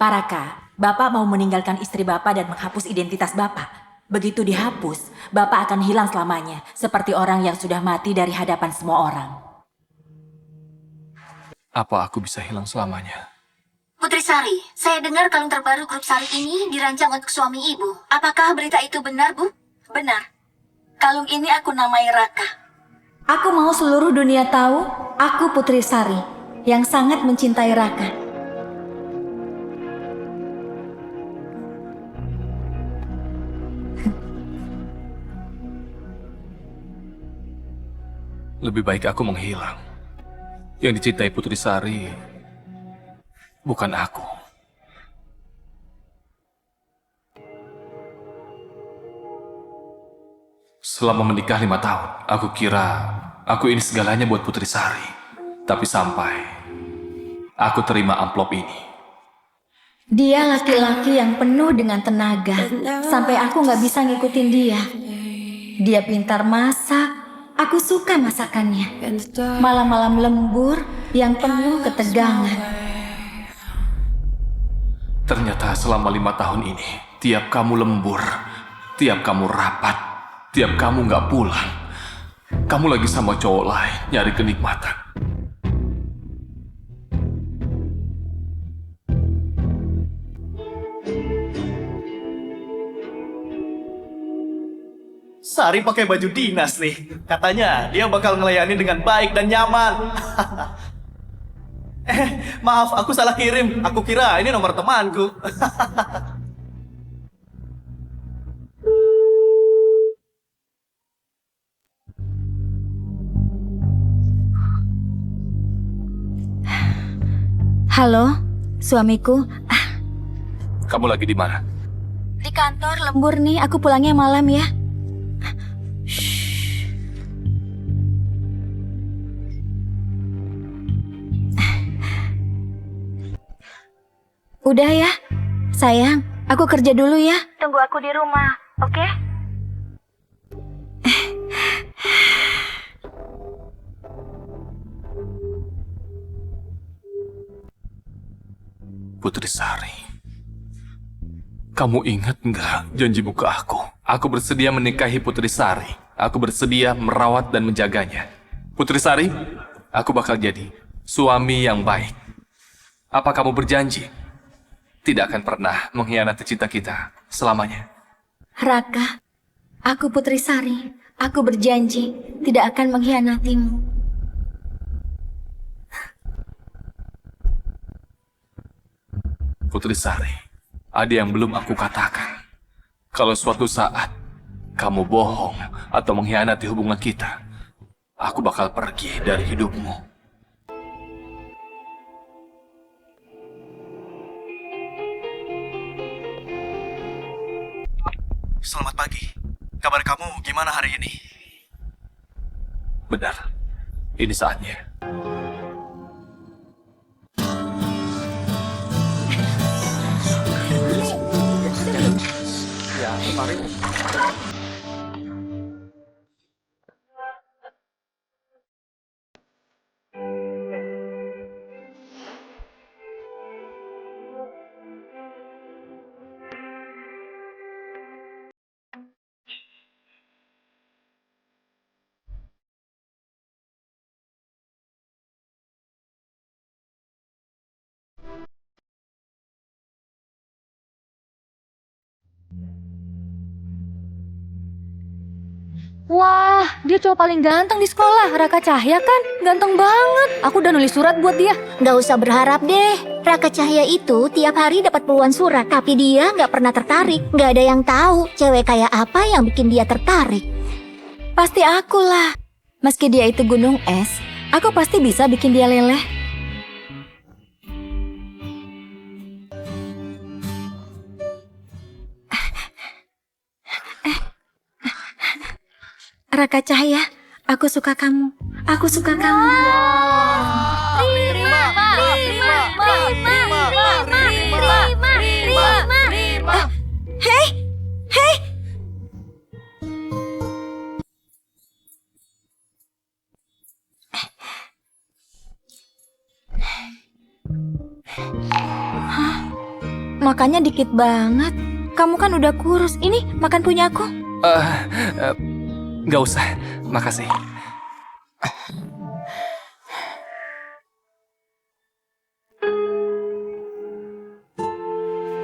Pak Raka, Bapak mau meninggalkan istri Bapak dan menghapus identitas Bapak. Begitu dihapus, Bapak akan hilang selamanya, seperti orang yang sudah mati dari hadapan semua orang. Apa aku bisa hilang selamanya? Putri Sari, saya dengar kalung terbaru grup Sari ini dirancang untuk suami ibu. Apakah berita itu benar, Bu? Benar. Kalung ini aku namai Raka. Aku mau seluruh dunia tahu, aku Putri Sari, yang sangat mencintai Raka. Lebih baik aku menghilang. Yang dicintai Putri Sari bukan aku. Selama menikah 5 tahun, aku kira aku ini segalanya buat Putri Sari. Tapi sampai aku terima amplop ini. Dia laki-laki yang penuh dengan tenaga, sampai aku nggak bisa ngikutin dia. Dia pintar masak, aku suka masakannya. Malam-malam lembur yang penuh ketegangan. Ternyata selama 5 tahun ini, tiap kamu lembur, tiap kamu rapat, tiap kamu nggak pulang, kamu lagi sama cowok lain nyari kenikmatan. Sari pakai baju dinas nih. Katanya dia bakal ngelayani dengan baik dan nyaman. Maaf, aku salah kirim. Aku kira ini nomor temanku. Halo, suamiku. Kamu lagi di mana? Di kantor lembur nih, aku pulangnya malam ya. Udah ya, sayang, aku kerja dulu ya. Tunggu aku di rumah, oke? Putri Sari. Kamu ingat nggak janjimu ke aku? Aku bersedia menikahi Putri Sari. Aku bersedia merawat dan menjaganya. Putri Sari, aku bakal jadi suami yang baik. Apa kamu berjanji? Tidak akan pernah mengkhianati cinta kita selamanya. Raka, aku Putri Sari. Aku berjanji tidak akan mengkhianatimu. Putri Sari, ada yang belum aku katakan. Kalau suatu saat kamu bohong atau mengkhianati hubungan kita, aku bakal pergi dari hidupmu. Selamat pagi. Kabar kamu gimana hari ini? Benar, ini saatnya. Wah, dia cowok paling ganteng di sekolah. Raka Cahya kan? Ganteng banget. Aku udah nulis surat buat dia. Nggak usah berharap deh. Raka Cahya itu tiap hari dapat puluhan surat, tapi dia nggak pernah tertarik. Nggak ada yang tahu cewek kayak apa yang bikin dia tertarik. Pasti akulah. Meski dia itu gunung es, aku pasti bisa bikin dia leleh. Raka Cahya, aku suka kamu. Aku suka kamu. Hei, hei. Hah? Makannya dikit banget. Kamu kan udah kurus. Ini makan punya aku. Nggak usah, makasih.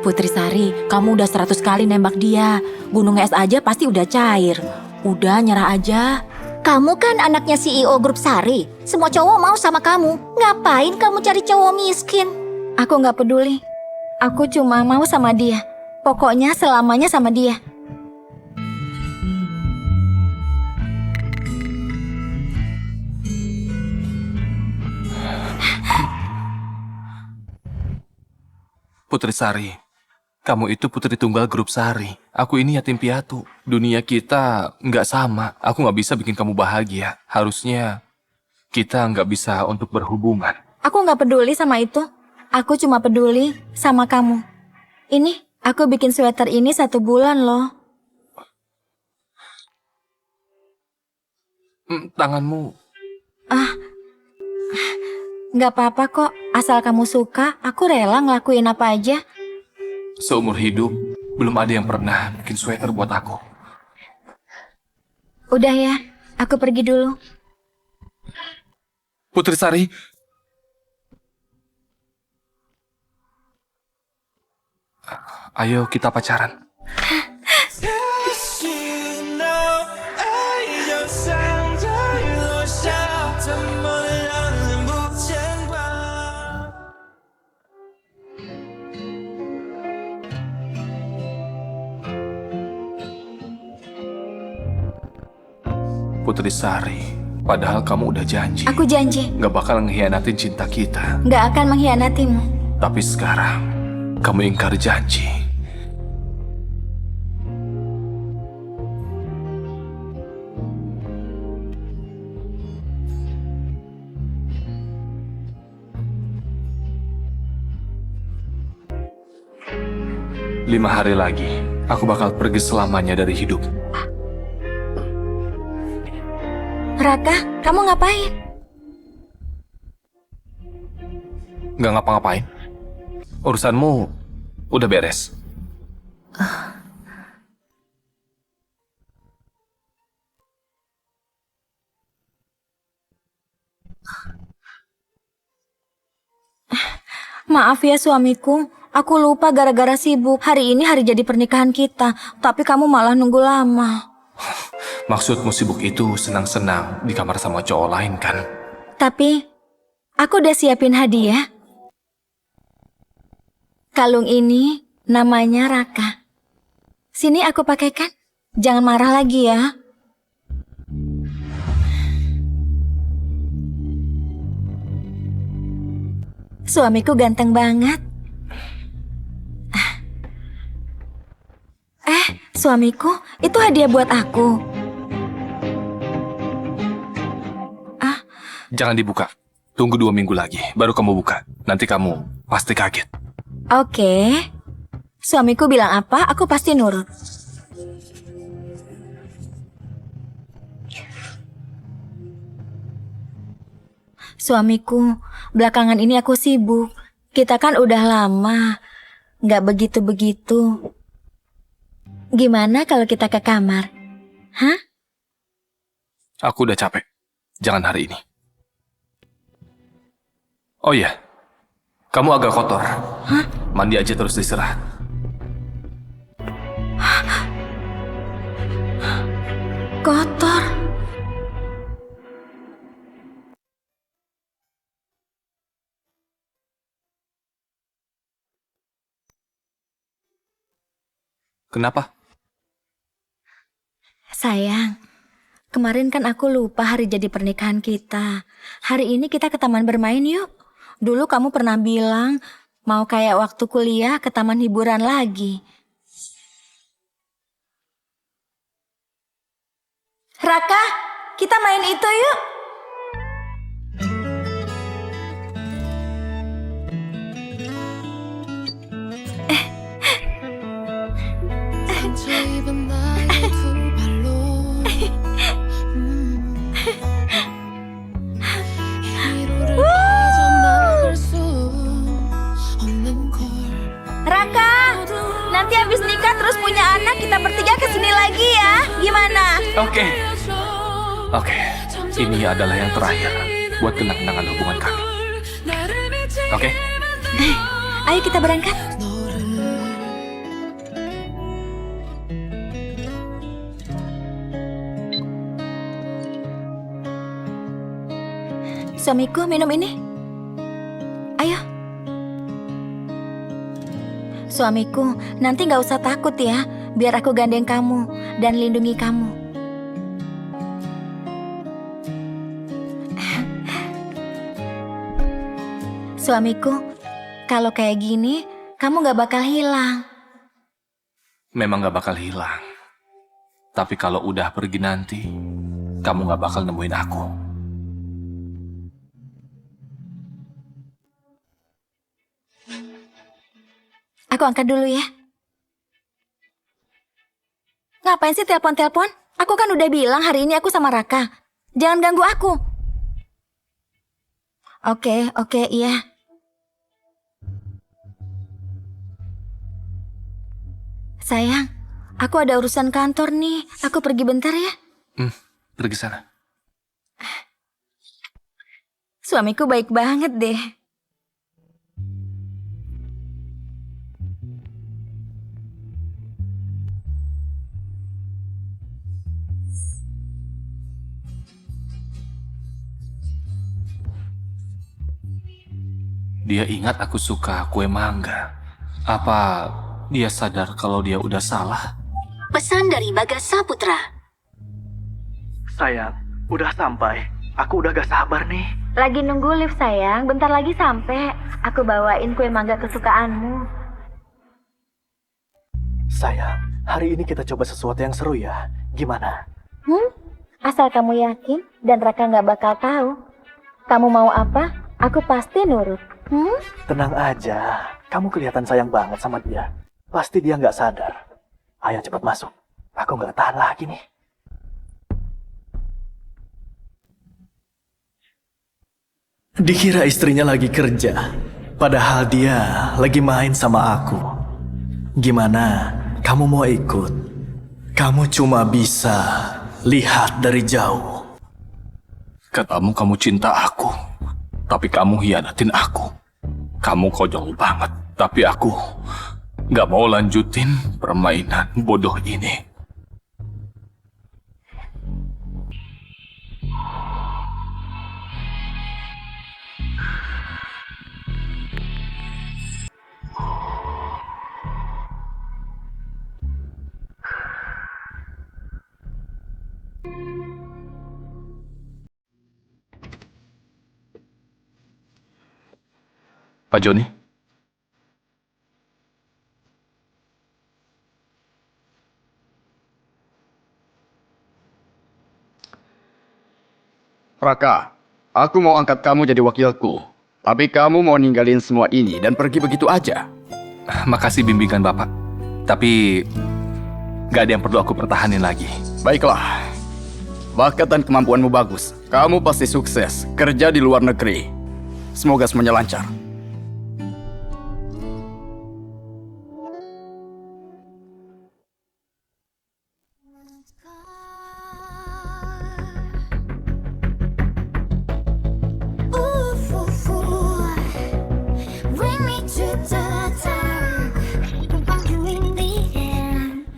Putri Sari, kamu udah 100 kali nembak dia. Gunung es aja pasti udah cair. Udah, nyerah aja. Kamu kan anaknya CEO Grup Sari. Semua cowok mau sama kamu. Ngapain kamu cari cowok miskin? Aku nggak peduli. Aku cuma mau sama dia. Pokoknya selamanya sama dia. Putri Sari, kamu itu putri tunggal Grup Sari. Aku ini yatim piatu. Dunia kita nggak sama. Aku nggak bisa bikin kamu bahagia. Harusnya kita nggak bisa untuk berhubungan. Aku nggak peduli sama itu. Aku cuma peduli sama kamu. Ini, aku bikin sweater ini 1 bulan loh. Tanganmu. Nggak apa-apa kok. Asal kamu suka, aku rela ngelakuin apa aja. Seumur hidup, belum ada yang pernah bikin sweater buat aku. Udah ya, aku pergi dulu. Putri Sari. Ayo kita pacaran. Putri Sari, padahal kamu udah janji Aku janji, gak bakal ngehianatin cinta kita. nggak akan mengkhianatimu. Tapi sekarang, kamu ingkar janji. Lima hari lagi, aku bakal pergi selamanya dari hidup. Raka, kamu ngapain? Gak ngapa-ngapain. Urusanmu udah beres. Maaf ya suamiku, aku lupa gara-gara sibuk. Hari ini hari jadi pernikahan kita, tapi kamu malah nunggu lama. Maksudmu sibuk itu senang-senang di kamar sama cowok lain kan? Tapi, aku udah siapin hadiah. Kalung ini namanya Raka. Sini aku pakaikan. Jangan marah lagi ya. Suamiku ganteng banget. Suamiku, itu hadiah buat aku. Jangan dibuka. Tunggu 2 minggu lagi, baru kamu buka. Nanti kamu pasti kaget. Oke. Suamiku bilang apa, aku pasti nurut. Suamiku, belakangan ini aku sibuk. Kita kan udah lama nggak begitu-begitu. Gimana kalau kita ke kamar? Hah? Aku udah capek. Jangan hari ini. Oh iya, kamu agak kotor. Hah? Mandi aja terus istirahat. Kotor. Kenapa? Sayang, kemarin kan aku lupa hari jadi pernikahan kita. Hari ini kita ke taman bermain yuk. Dulu kamu pernah bilang mau kayak waktu kuliah ke taman hiburan lagi. Raka, kita main itu yuk. 입은 나의 두 발로 위로를 빠져나갈 수 없는 걸 Raka, Raka. Nanti habis nikah terus punya anak, kita bertiga kesini lagi ya. Gimana? Oke. Oke, ini adalah yang terakhir buat kenang-kenangan hubungan kami. Oke? Ayo kita berangkat. Suamiku minum ini. Ayo. Suamiku, nanti nggak usah takut ya. Biar aku gandeng kamu dan lindungi kamu. Suamiku, kalau kayak gini, kamu nggak bakal hilang. Memang gak bakal hilang. Tapi kalau udah pergi nanti, kamu gak bakal nemuin aku. Aku angkat dulu ya. Ngapain sih telepon-telepon? Aku kan udah bilang hari ini aku sama Raka. Jangan ganggu aku. Oke, iya. Sayang, aku ada urusan kantor nih. Aku pergi bentar ya. Pergi sana. Suamiku baik banget deh. Dia ingat aku suka kue mangga. Apa dia sadar kalau dia udah salah? Pesan dari Bagas Saputra. Sayang, udah sampai. Aku udah gak sabar nih. Lagi nunggu lift sayang, bentar lagi sampai. Aku bawain kue mangga kesukaanmu. Sayang, hari ini kita coba sesuatu yang seru ya. Gimana? Asal kamu yakin dan Raka nggak bakal tahu. Kamu mau apa, aku pasti nurut. Tenang aja. Kamu kelihatan sayang banget sama dia. Pasti dia nggak sadar. Ayo cepat masuk. Aku nggak tahan lagi nih. Dikira istrinya lagi kerja, padahal dia lagi main sama aku. Gimana? Kamu mau ikut? Kamu cuma bisa lihat dari jauh. Katamu kamu cinta aku, tapi kamu hianatin aku. Kamu konyol banget, tapi aku gak mau lanjutin permainan bodoh ini. Pak Joni? Raka, aku mau angkat kamu jadi wakilku. Tapi kamu mau ninggalin semua ini dan pergi begitu aja. Makasih bimbingan Bapak. Tapi gak ada yang perlu aku pertahanin lagi. Baiklah. Bakat dan kemampuanmu bagus. Kamu pasti sukses kerja di luar negeri. Semoga semuanya lancar. Bring me to the top. I want you in the end.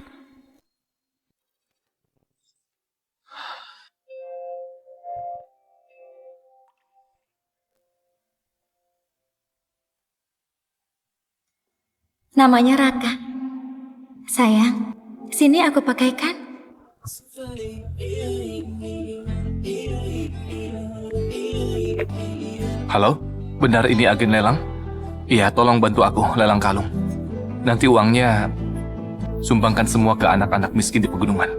Namanya Raka. Sayang, sini aku pakaikan. Halo? Benar ini agen lelang? Iya, tolong bantu aku lelang kalung. Nanti uangnya sumbangkan semua ke anak-anak miskin di pegunungan.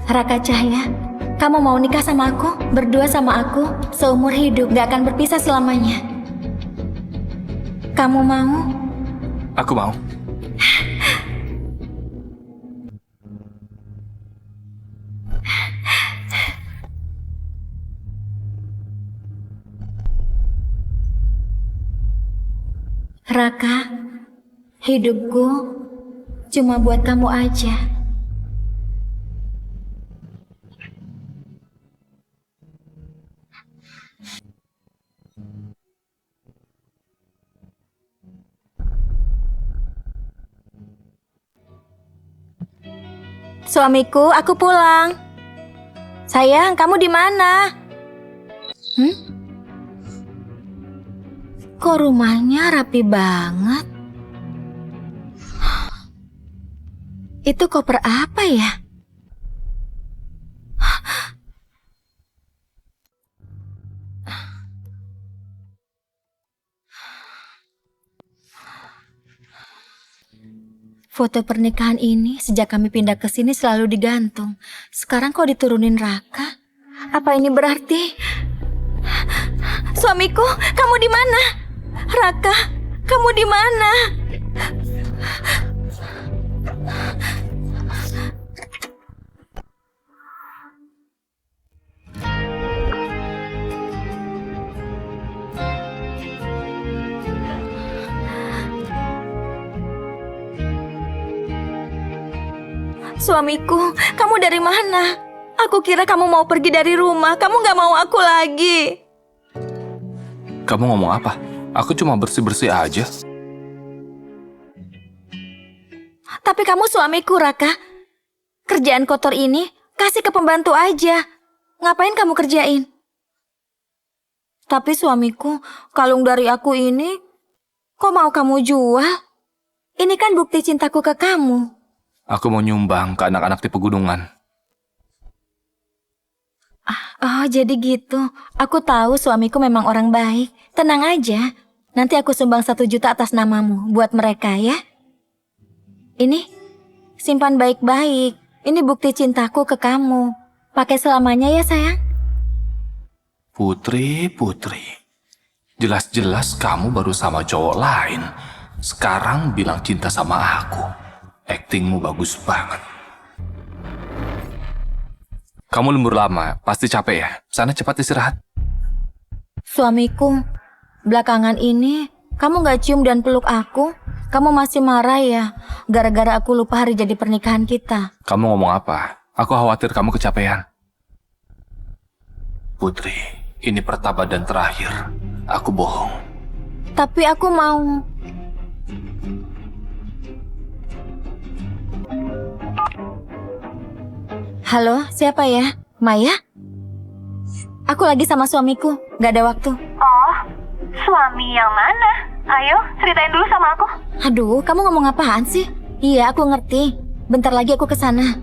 Raka Cahya, Kamu mau nikah sama aku? Berdua sama aku, seumur hidup, gak akan berpisah selamanya. Kamu mau? Aku mau. Raka, hidupku cuma buat kamu aja. Suamiku, aku pulang. Sayang, kamu di mana? Kok rumahnya rapi banget? Itu koper apa ya? Foto pernikahan ini sejak kami pindah ke sini selalu digantung. Sekarang kok diturunin Raka? Apa ini berarti? Suamiku, kamu di mana? Raka, kamu di mana? Suamiku, kamu dari mana? Aku kira kamu mau pergi dari rumah. Kamu gak mau aku lagi. Kamu ngomong apa? Aku cuma bersih-bersih aja. Tapi kamu suamiku, Raka. Kerjaan kotor ini kasih ke pembantu aja. Ngapain kamu kerjain? Tapi suamiku, kalung dari aku ini kok mau kamu jual? Ini kan bukti cintaku ke kamu. Aku mau nyumbang ke anak-anak di pegunungan. Oh, jadi gitu. Aku tahu suamiku memang orang baik. Tenang aja. Nanti aku sumbang 1 juta atas namamu buat mereka ya. Ini, simpan baik-baik. Ini bukti cintaku ke kamu. Pakai selamanya ya sayang. Putri. Jelas-jelas kamu baru sama cowok lain. Sekarang bilang cinta sama aku. Aktingmu bagus banget. Kamu lembur lama, pasti capek ya? Sana cepat istirahat. Suamiku, belakangan ini kamu gak cium dan peluk aku. Kamu masih marah ya? Gara-gara aku lupa hari jadi pernikahan kita. Kamu ngomong apa? Aku khawatir kamu kecapean. Putri, ini pertama dan terakhir. Aku bohong. Tapi aku mau. Halo, siapa ya? Maya? Aku lagi sama suamiku, gak ada waktu. Oh, suami yang mana? Ayo, ceritain dulu sama aku. Aduh, kamu ngomong apaan sih? Iya, aku ngerti. Bentar lagi aku kesana.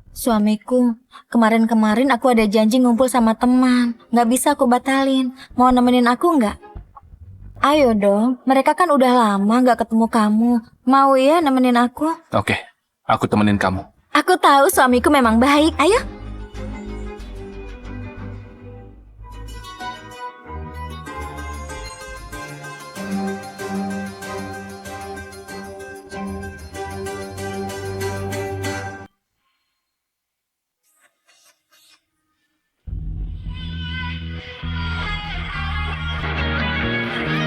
Suamiku, kemarin-kemarin aku ada janji ngumpul sama teman. Gak bisa aku batalin. Mau nemenin aku nggak? Ayo dong, mereka kan udah lama gak ketemu kamu. Mau ya nemenin aku? Oke, aku temenin kamu. Aku tahu suamiku memang baik. Ayo.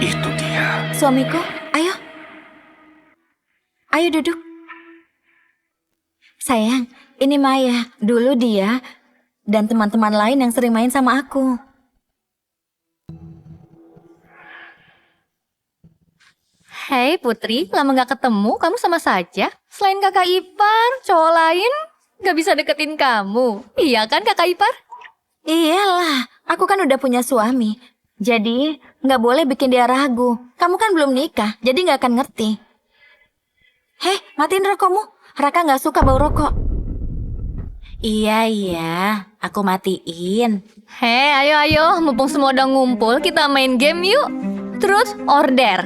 Itu dia. Suamiku, ayo. Ayo duduk. Sayang, ini Maya. Dulu dia dan teman-teman lain yang sering main sama aku. Hei Putri, lama gak ketemu, kamu sama saja. Selain kakak ipar, cowok lain gak bisa deketin kamu. Iya kan kakak ipar? Iyalah, aku kan udah punya suami. Jadi, nggak boleh bikin dia ragu. Kamu kan belum nikah, jadi nggak akan ngerti. Hei, matiin rokokmu. Raka nggak suka bau rokok. Iya, aku matiin. Hei, ayo, mumpung semua udah ngumpul, kita main game yuk. Terus order.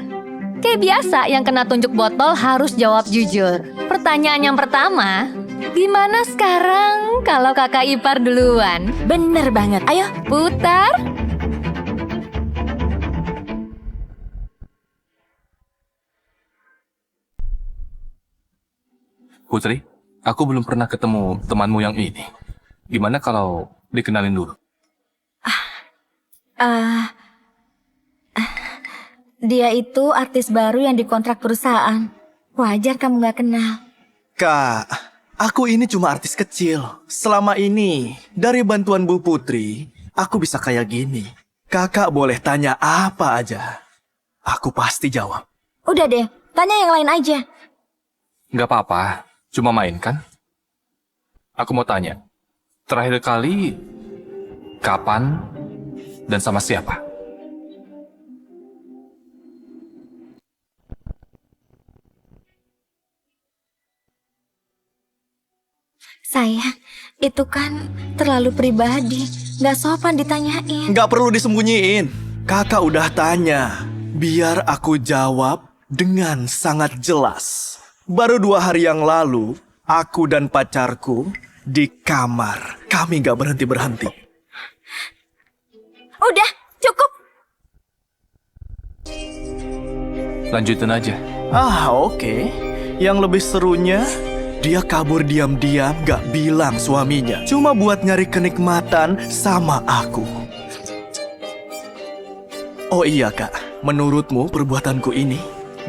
Kayak biasa yang kena tunjuk botol harus jawab jujur. Pertanyaan yang pertama, gimana sekarang kalau kakak ipar duluan? Bener banget. Ayo, Putar. Putri, aku belum pernah ketemu temanmu yang ini. Gimana kalau dikenalin dulu? Dia itu artis baru yang dikontrak perusahaan. Wajar kamu gak kenal. Kak, aku ini cuma artis kecil. Selama ini, dari bantuan Bu Putri, aku bisa kayak gini. Kakak boleh tanya apa aja. Aku pasti jawab. Udah deh, tanya yang lain aja. Nggak apa-apa, cuma main kan? Aku mau tanya, terakhir kali kapan dan sama siapa? Sayang, itu kan terlalu pribadi. Gak sopan ditanyain. Nggak perlu disembunyiin. Kakak udah tanya. Biar aku jawab dengan sangat jelas. Baru 2 hari yang lalu, aku dan pacarku di kamar. Kami nggak berhenti-berhenti. Udah, cukup. Lanjutin aja. Oke. Yang lebih serunya, dia kabur diam-diam gak bilang suaminya. Cuma buat nyari kenikmatan sama aku. Oh iya kak, menurutmu perbuatanku ini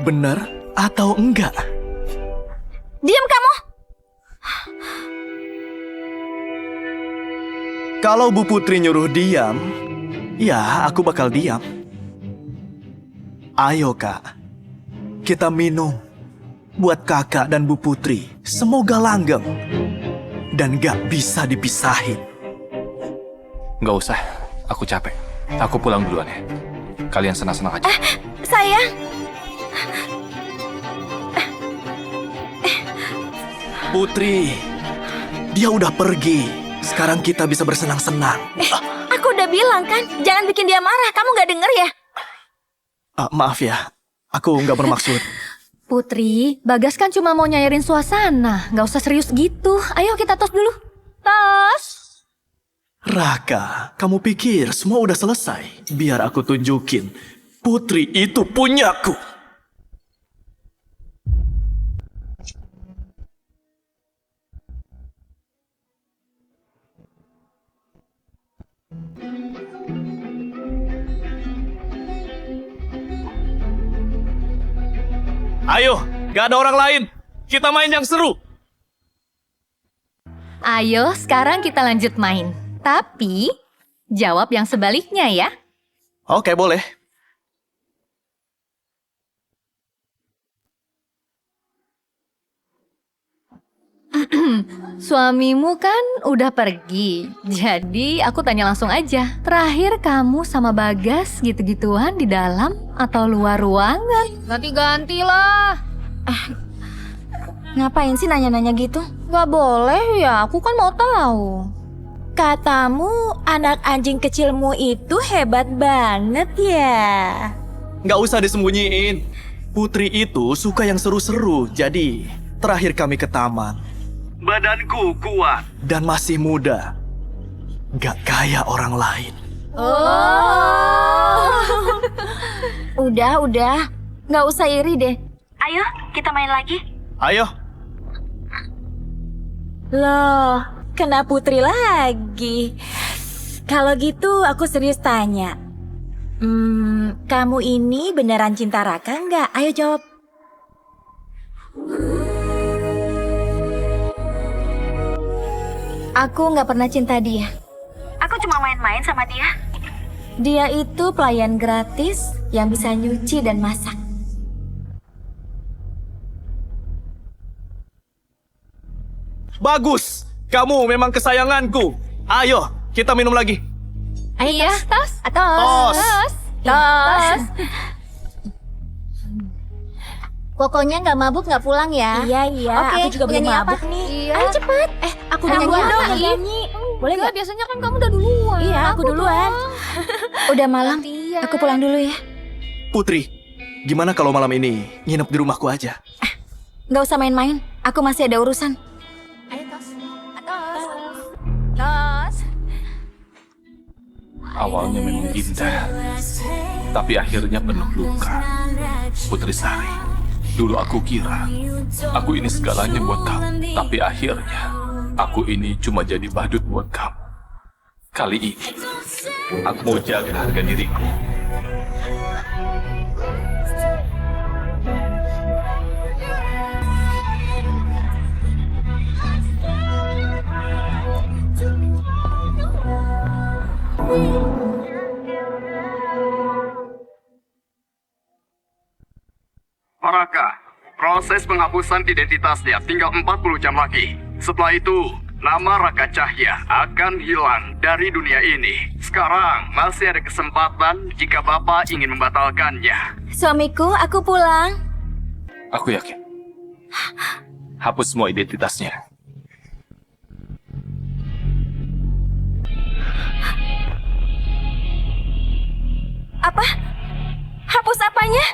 benar atau enggak? Diam kamu. Kalau Bu Putri nyuruh diam, ya aku bakal diam. Ayo kak, kita minum. Buat kakak dan Bu Putri, semoga langgeng. Dan gak bisa dipisahin. Nggak usah, aku capek. Aku pulang duluan ya. Kalian senang-senang aja. Sayang. Putri, dia udah pergi. Sekarang kita bisa bersenang-senang. Aku udah bilang kan, jangan bikin dia marah. Kamu gak denger ya? Maaf ya, aku nggak bermaksud. Putri, Bagas kan cuma mau nyairin suasana. Nggak usah serius gitu. Ayo kita tos dulu. Tos. Raka, kamu pikir semua udah selesai? Biar aku tunjukin, Putri itu punyaku. Ayo, gak ada orang lain. Kita main yang seru. Ayo sekarang kita lanjut main. Tapi, jawab yang sebaliknya ya. Oke, boleh. Suamimu kan udah pergi. Jadi aku tanya langsung aja. Terakhir kamu sama Bagas gitu-gituan di dalam atau luar ruangan? Ganti-ganti lah. Ngapain sih nanya-nanya gitu? Gak boleh ya, aku kan mau tahu. katamu anak anjing kecilmu itu hebat banget ya. Gak usah disembunyiin. Putri itu suka yang seru-seru. Jadi, terakhir kami ke taman. Badanku kuat dan masih muda. Gak kayak orang lain. Udah. Nggak usah iri deh. Ayo, kita main lagi. Ayo. Loh, kena Putri lagi. Kalau gitu aku serius tanya. Kamu ini beneran cinta Raka nggak? Ayo jawab. Aku nggak pernah cinta dia. Aku cuma main-main sama dia. Dia itu pelayan gratis yang bisa nyuci dan masak. Bagus. Kamu memang kesayanganku. Ayo, kita minum lagi. Iya, tos. Tos. Tos. Pokoknya nggak mabuk nggak pulang ya. Iya. Oke, Aku juga belum nyanyi apa? mabuk nih. Iya. Ayo cepet. Aku Nyanyi duluan apa? dong nyanyi. Boleh Enggak, nggak? biasanya kan kamu udah duluan. Iya, aku duluan. Udah malam, Gantian. aku pulang dulu ya. Putri, Gimana kalau malam ini nginep di rumahku aja? Nggak usah main-main, aku masih ada urusan. Ayo, Tos. Tos. Tos. Awalnya memang indah, tapi akhirnya penuh luka. Putri Sari, dulu aku kira aku ini segalanya buat kamu, tapi akhirnya aku ini cuma jadi badut buat kamu. Kali ini, aku mau jaga harga diriku. Raka, proses penghapusan identitasnya tinggal 40 jam lagi. Setelah itu, nama Raka Cahya akan hilang dari dunia ini. Sekarang masih ada kesempatan jika Bapak ingin membatalkannya. Suamiku, aku pulang. Aku yakin. Hapus semua identitasnya. Apa? Hapus apanya?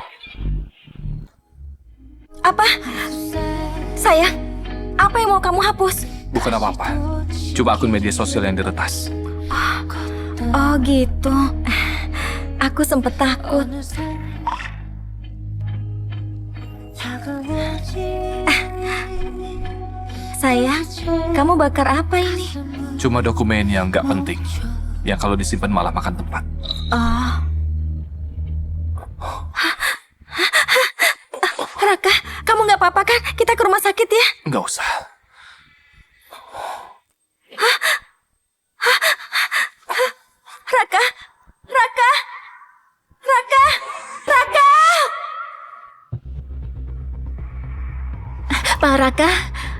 Apa? Sayang, apa yang mau kamu hapus? Bukan apa-apa. Cuma akun media sosial yang diretas. Oh gitu. Aku sempet takut. Sayang, kamu bakar apa ini? Cuma dokumen yang nggak penting. Yang kalau disimpan malah makan tempat. Oh. Raka, kamu nggak apa-apa kan? Kita ke rumah sakit ya? Nggak usah. Raka, Raka, Raka, Raka. Pak Raka,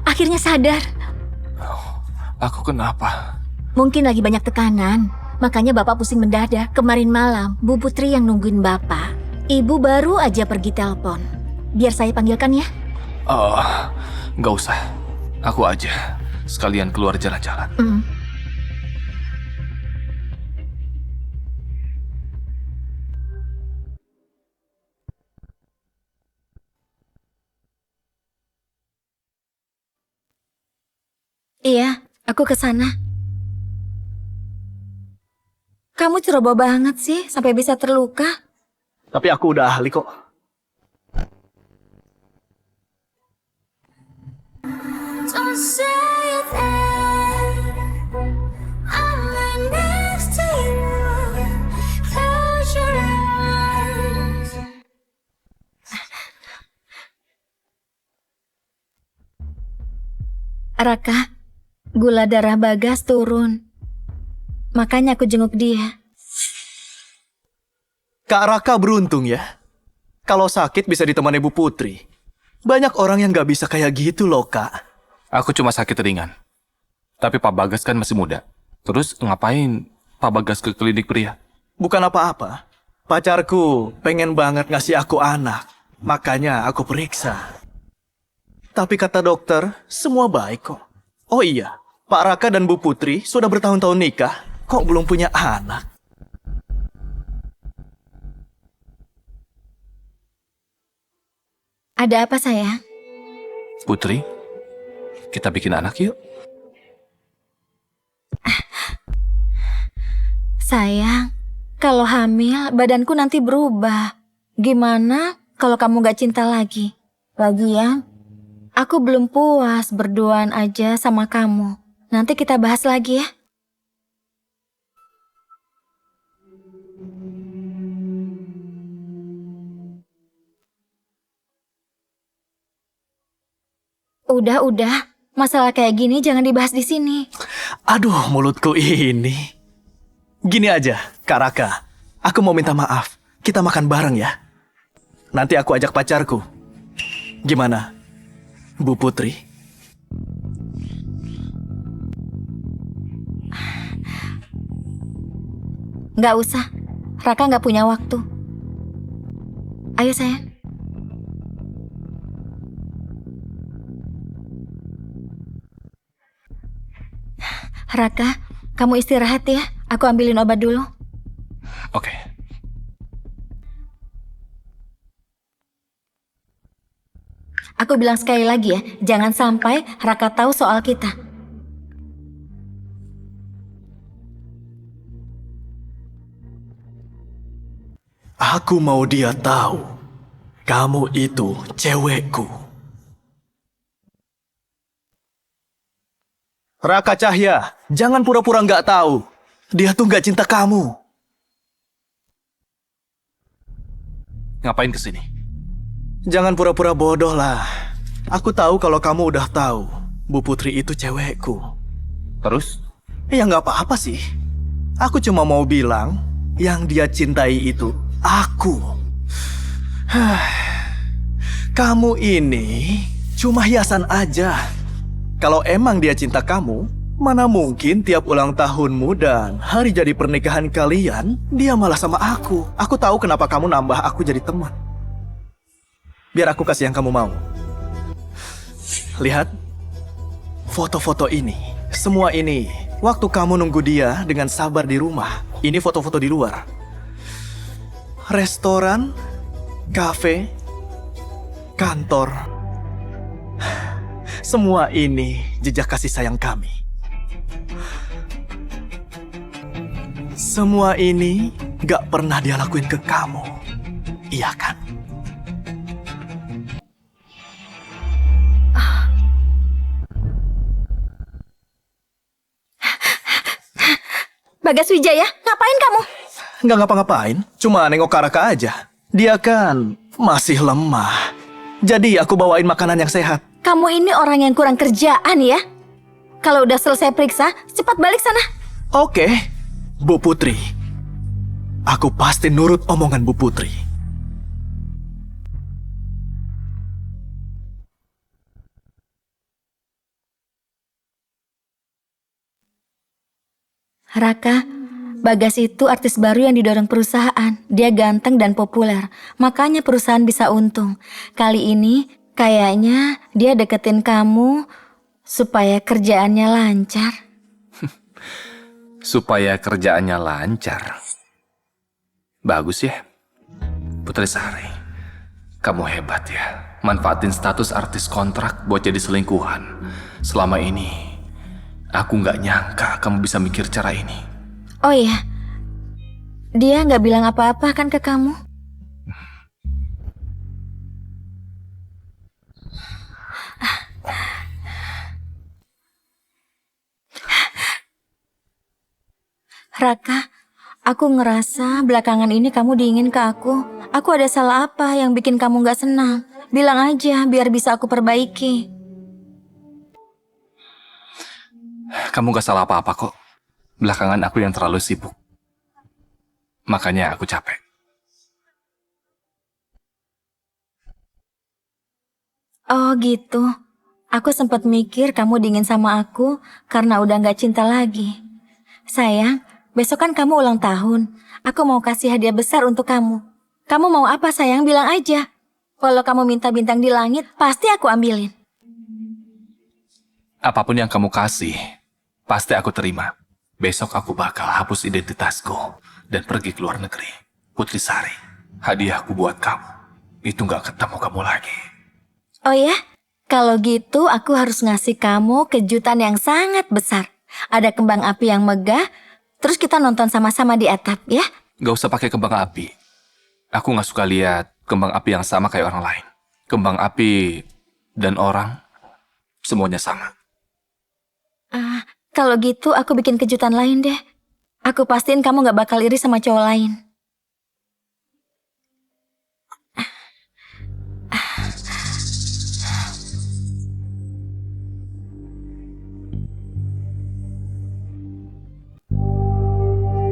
akhirnya sadar. Aku kenapa? Mungkin lagi banyak tekanan. Makanya Bapak pusing mendadak. Kemarin malam, Bu Putri yang nungguin Bapak. Ibu baru aja pergi telepon. Biar saya panggilkan ya. Nggak usah. Aku aja. Sekalian keluar jalan-jalan. Iya, aku ke sana. Kamu ceroboh banget sih, sampai bisa terluka. Tapi aku udah ahli kok. Don't say it then. I'm right next to you. Close your eyes. Raka, gula darah Bagas turun. Makanya aku jenguk dia. Kak Raka beruntung ya. Kalau sakit bisa ditemani Bu Putri. Banyak orang yang gak bisa kayak gitu loh, Kak. Aku cuma sakit ringan. Tapi Pak Bagas kan masih muda. Terus ngapain Pak Bagas ke klinik pria? Bukan apa-apa. Pacarku pengen banget ngasih aku anak. Makanya aku periksa. Tapi kata dokter, semua baik kok. Oh iya, Pak Raka dan Bu Putri sudah bertahun-tahun nikah. Kok belum punya anak? Ada apa sayang? Putri, kita bikin anak yuk. Sayang, kalau hamil badanku nanti berubah. Gimana kalau kamu gak cinta lagi? Lagian, aku belum puas berduaan aja sama kamu. Nanti kita bahas lagi ya. Udah. Masalah kayak gini jangan dibahas di sini. Aduh, mulutku ini. Gini aja, Kak Raka. Aku mau minta maaf. Kita makan bareng ya. Nanti aku ajak pacarku. Gimana, Bu Putri? Nggak usah. Raka nggak punya waktu. Ayo sayang. Raka, kamu istirahat ya. Aku ambilin obat dulu. Oke. Aku bilang sekali lagi ya, jangan sampai Raka tahu soal kita. Aku mau dia tahu. Kamu itu cewekku. Raka Cahya, jangan pura-pura nggak tahu. Dia tuh nggak cinta kamu. Ngapain kesini? Jangan pura-pura bodoh lah. Aku tahu kalau kamu udah tahu. Bu Putri itu cewekku. Terus? Ya nggak apa-apa sih. Aku cuma mau bilang, yang dia cintai itu aku. Kamu ini cuma hiasan aja. Kalau emang dia cinta kamu, mana mungkin tiap ulang tahunmu dan hari jadi pernikahan kalian, dia malah sama aku. Aku tahu kenapa kamu nambah aku jadi teman. Biar aku kasih yang kamu mau. Lihat, foto-foto ini, semua ini, waktu kamu nunggu dia dengan sabar di rumah. Ini foto-foto di luar. Restoran, kafe, kantor. Semua ini jejak kasih sayang kami. Semua ini gak pernah dia lakuin ke kamu. Iya kan? Bagas Wijaya, ngapain kamu? Nggak ngapa-ngapain, cuma nengok ke Raka aja. Dia kan masih lemah. Jadi aku bawain makanan yang sehat. Kamu ini orang yang kurang kerjaan ya. Kalau udah selesai periksa, cepat balik sana. Oke, Bu Putri. Aku pasti nurut omongan Bu Putri. Raka, Bagas itu artis baru yang didorong perusahaan. Dia ganteng dan populer, makanya perusahaan bisa untung. Kali ini kayaknya dia deketin kamu supaya kerjaannya lancar. Supaya kerjaannya lancar. Bagus ya, Putri Sari. Kamu hebat ya, manfaatin status artis kontrak buat jadi selingkuhan. Selama ini, aku nggak nyangka kamu bisa mikir cara ini. Oh iya, dia nggak bilang apa-apa kan ke kamu? Raka, aku ngerasa belakangan ini kamu dingin ke aku. Aku ada salah apa yang bikin kamu nggak senang? Bilang aja biar bisa aku perbaiki. Kamu gak salah apa-apa kok. Belakangan aku yang terlalu sibuk. Makanya aku capek. Oh gitu. Aku sempat mikir kamu dingin sama aku karena udah nggak cinta lagi. Sayang, besok kan kamu ulang tahun. Aku mau kasih hadiah besar untuk kamu. Kamu mau apa sayang? Bilang aja. Kalau kamu minta bintang di langit, pasti aku ambilin. Apapun yang kamu kasih, pasti aku terima. Besok aku bakal hapus identitasku dan pergi ke luar negeri. Putri Sari, hadiahku buat kamu. Itu gak ketemu kamu lagi. Oh ya? Kalau gitu aku harus ngasih kamu kejutan yang sangat besar. Ada kembang api yang megah, terus kita nonton sama-sama di atap ya? Gak usah pakai kembang api. Aku gak suka lihat kembang api yang sama kayak orang lain. Kembang api dan orang, semuanya sama. Kalau gitu aku bikin kejutan lain deh. Aku pastiin kamu gak bakal iri sama cowok lain.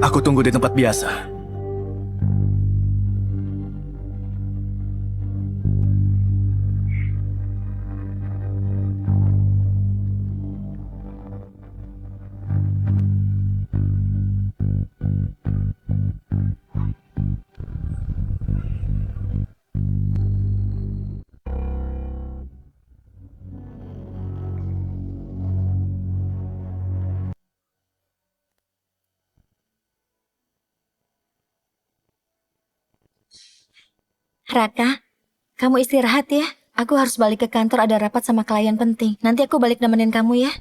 Aku tunggu di tempat biasa. Raka, kamu istirahat ya. Aku harus balik ke kantor, ada rapat sama klien penting. Nanti aku balik nemenin kamu ya.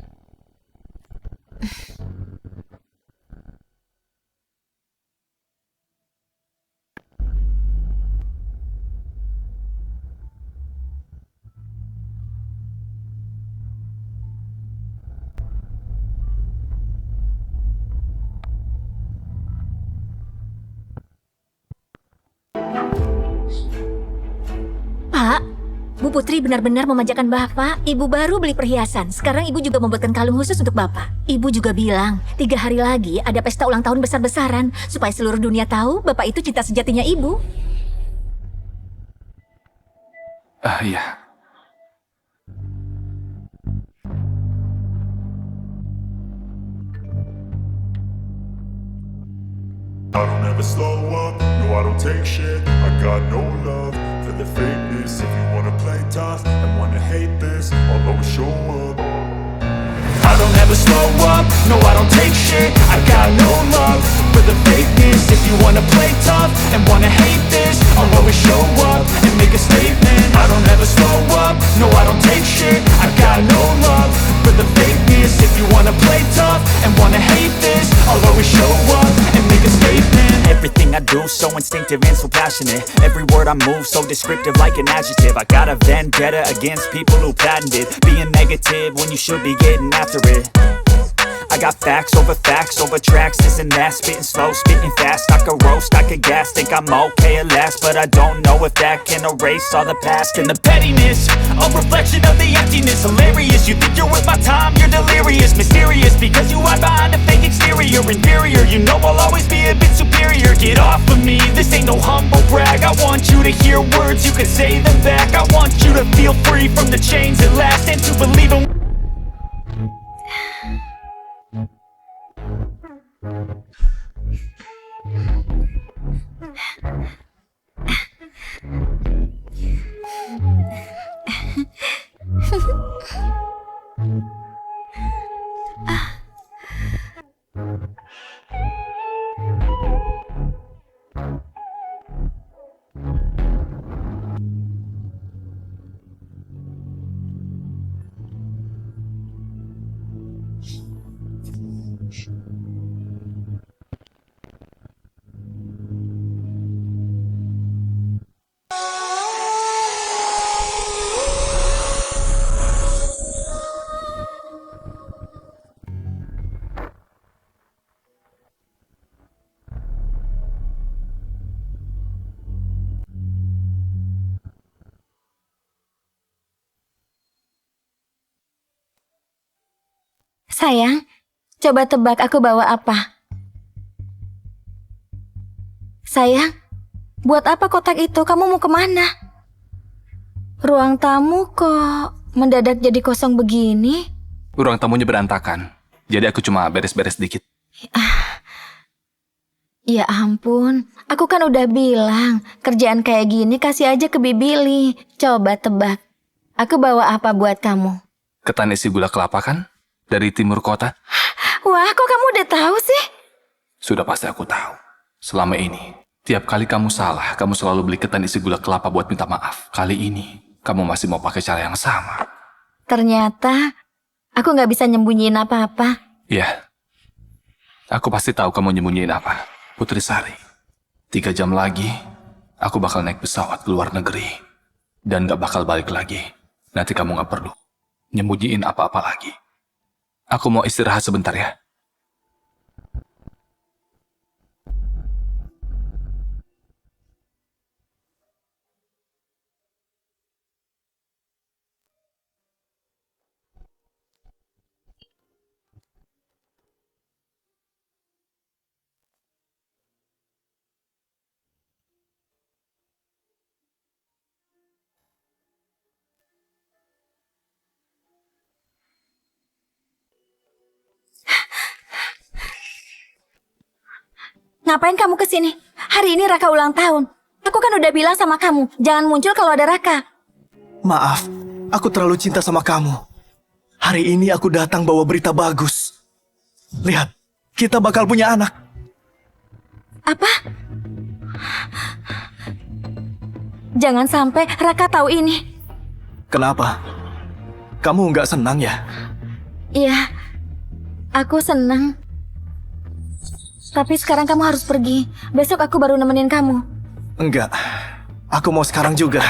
Pak, Bu Putri benar-benar memanjakan Bapak. Ibu baru beli perhiasan. Sekarang Ibu juga membuatkan kalung khusus untuk Bapak. Ibu juga bilang, 3 hari lagi ada pesta ulang tahun besar-besaran. Supaya seluruh dunia tahu Bapak itu cinta sejatinya Ibu. Iya. I don't ever slow up, no I don't take shit. I got no love for the fakeness. If you wanna play tough and wanna hate this, I'll always show up. I don't ever slow up, no I don't take shit. I got no love for the fakeness. If you wanna play tough and wanna hate this, I'll always show up and make a statement. I don't ever slow up, no I don't take shit. I got no love for the fakeness. If you wanna play tough and wanna hate this, I'll always show up and make a statement. Everything I do so instinctive and so passionate. Every word I move so descriptive like an adjective. I got a vendetta against people who patented being negative when you should be getting after it. I got facts over tracks, this and that. Spitting slow, spitting fast. I could roast, I could gas. Think I'm okay at last, but I don't know if that can erase all the past. And the pettiness, a reflection of the emptiness. Hilarious, you think you're worth my time, you're delirious. Mysterious, because you hide behind a fake exterior. Inferior, you know I'll always be a bit superior. Get off of me, this ain't no humble brag. I want you to hear words, you can say them back. I want you to feel free from the chains that last, and to believe in. Sayang, coba tebak aku bawa apa? Sayang, buat apa kotak itu? Kamu mau kemana? Ruang tamu kok mendadak jadi kosong begini? Ruang tamunya berantakan. Jadi aku cuma beres-beres dikit. Ya ampun, aku kan udah bilang, kerjaan kayak gini kasih aja ke Bibili. Coba tebak, aku bawa apa buat kamu? Ketan isi gula kelapa kan? Dari timur kota. Wah, kok kamu udah tahu sih? Sudah pasti aku tahu. Selama ini, tiap kali kamu salah, kamu selalu beli ketan isi gula kelapa buat minta maaf. Kali ini, kamu masih mau pakai cara yang sama. Ternyata, aku nggak bisa nyembunyiin apa-apa. Iya. Aku pasti tahu kamu nyembunyiin apa. Putri Sari, 3 jam lagi, aku bakal naik pesawat ke luar negeri. Dan gak bakal balik lagi. Nanti kamu gak perlu nyembunyiin apa-apa lagi. Aku mau istirahat sebentar ya. Ngapain kamu kesini? Hari ini Raka ulang tahun. Aku kan udah bilang sama kamu, jangan muncul kalau ada Raka. Maaf, aku terlalu cinta sama kamu. Hari ini aku datang bawa berita bagus. Lihat, kita bakal punya anak. Apa? Jangan sampai Raka tahu ini. Kenapa? Kamu nggak senang ya? Iya, aku senang. Tapi sekarang kamu harus pergi. Besok aku baru nemenin kamu. Enggak. Aku mau sekarang juga.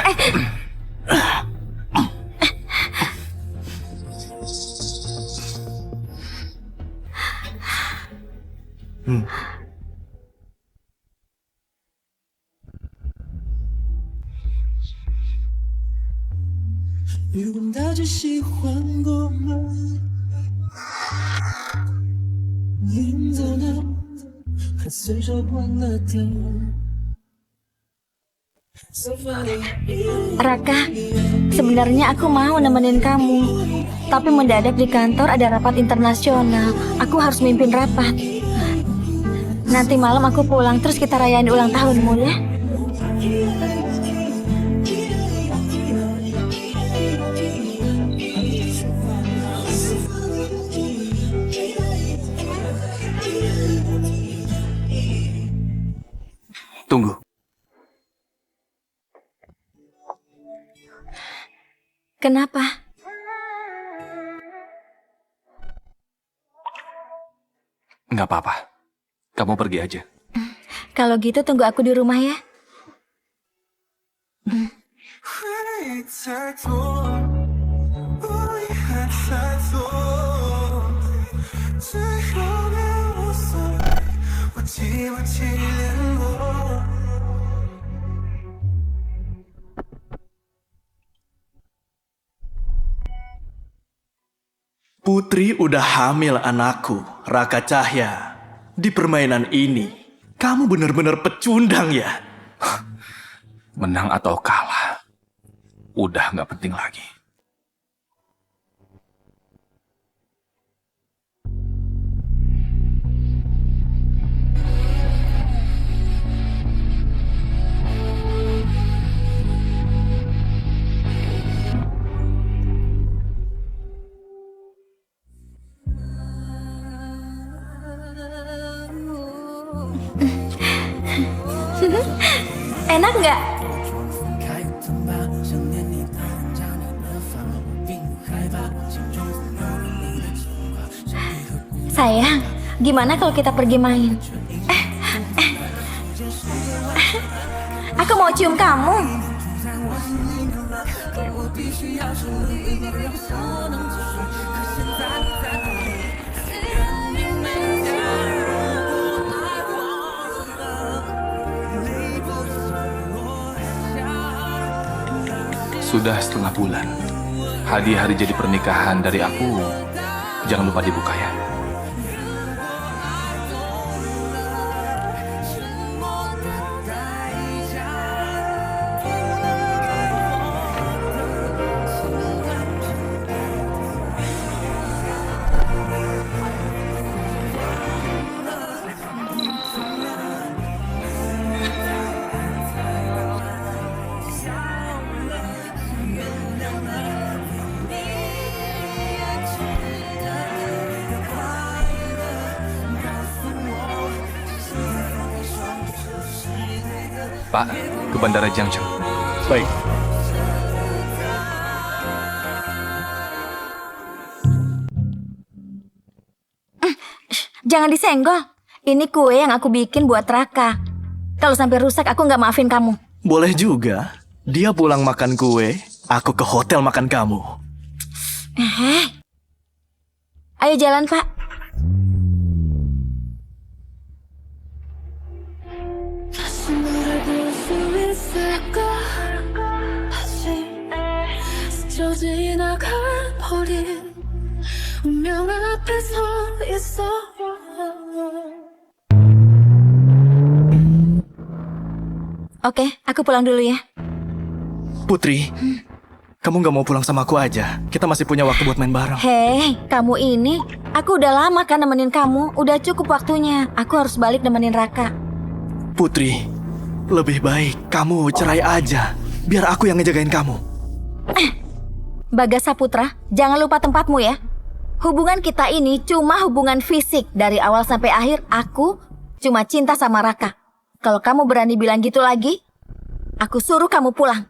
Raka, sebenarnya aku mau nemenin kamu. Tapi mendadak di kantor ada rapat internasional. Aku harus mimpin rapat. Nanti malam aku pulang, terus kita rayain ulang tahunmu ya. Tunggu. Kenapa? Nggak apa-apa. Kamu pergi aja. Kalau gitu tunggu aku di rumah ya. Putri udah hamil anakku, Raka Cahya. Di permainan ini, kamu benar-benar pecundang ya? Menang atau kalah, udah nggak penting lagi. Enak nggak? Sayang, gimana kalau kita pergi main? Aku mau cium kamu. Sudah setengah bulan. Hadiah hari jadi pernikahan dari aku, jangan lupa dibuka ya. Pak, ke Bandara Junction. Baik. Jangan disenggol. Ini kue yang aku bikin buat Raka. Kalau sampai rusak, aku nggak maafin kamu. Boleh juga. Dia pulang makan kue, aku ke hotel makan kamu. Ayo jalan, Pak. Oke, aku pulang dulu ya. Putri, kamu nggak mau pulang sama aku aja? Kita masih punya waktu buat main bareng. Hei, kamu ini, aku udah lama kan nemenin kamu. Udah cukup waktunya. Aku harus balik nemenin Raka. Putri, lebih baik kamu cerai aja. Biar aku yang ngejagain kamu. Bagas Saputra, jangan lupa tempatmu ya. Hubungan kita ini cuma hubungan fisik. Dari awal sampai akhir, aku cuma cinta sama Raka. Kalau kamu berani bilang gitu lagi, aku suruh kamu pulang.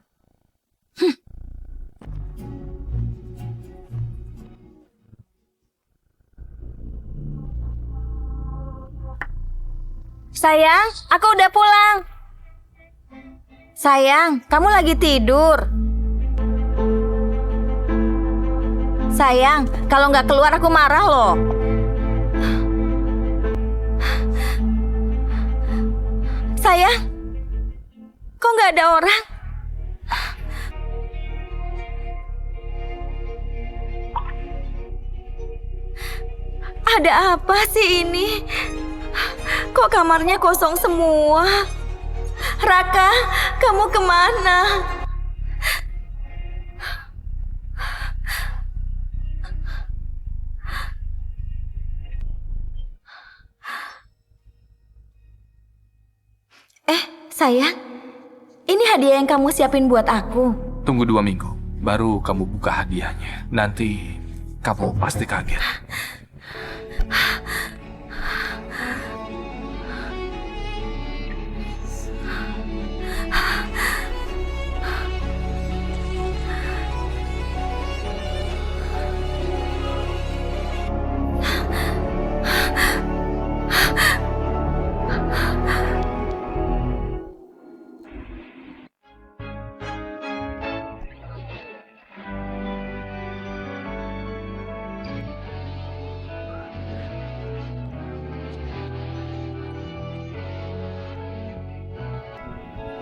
Sayang, aku udah pulang. Sayang, kamu lagi tidur. Sayang, kalau nggak keluar aku marah loh. Sayang, kok nggak ada orang? Ada apa sih ini? Kok kamarnya kosong semua? Raka, kamu kemana? Sayang, ini hadiah yang kamu siapin buat aku. Tunggu 2 minggu, baru kamu buka hadiahnya. Nanti kamu pasti kaget.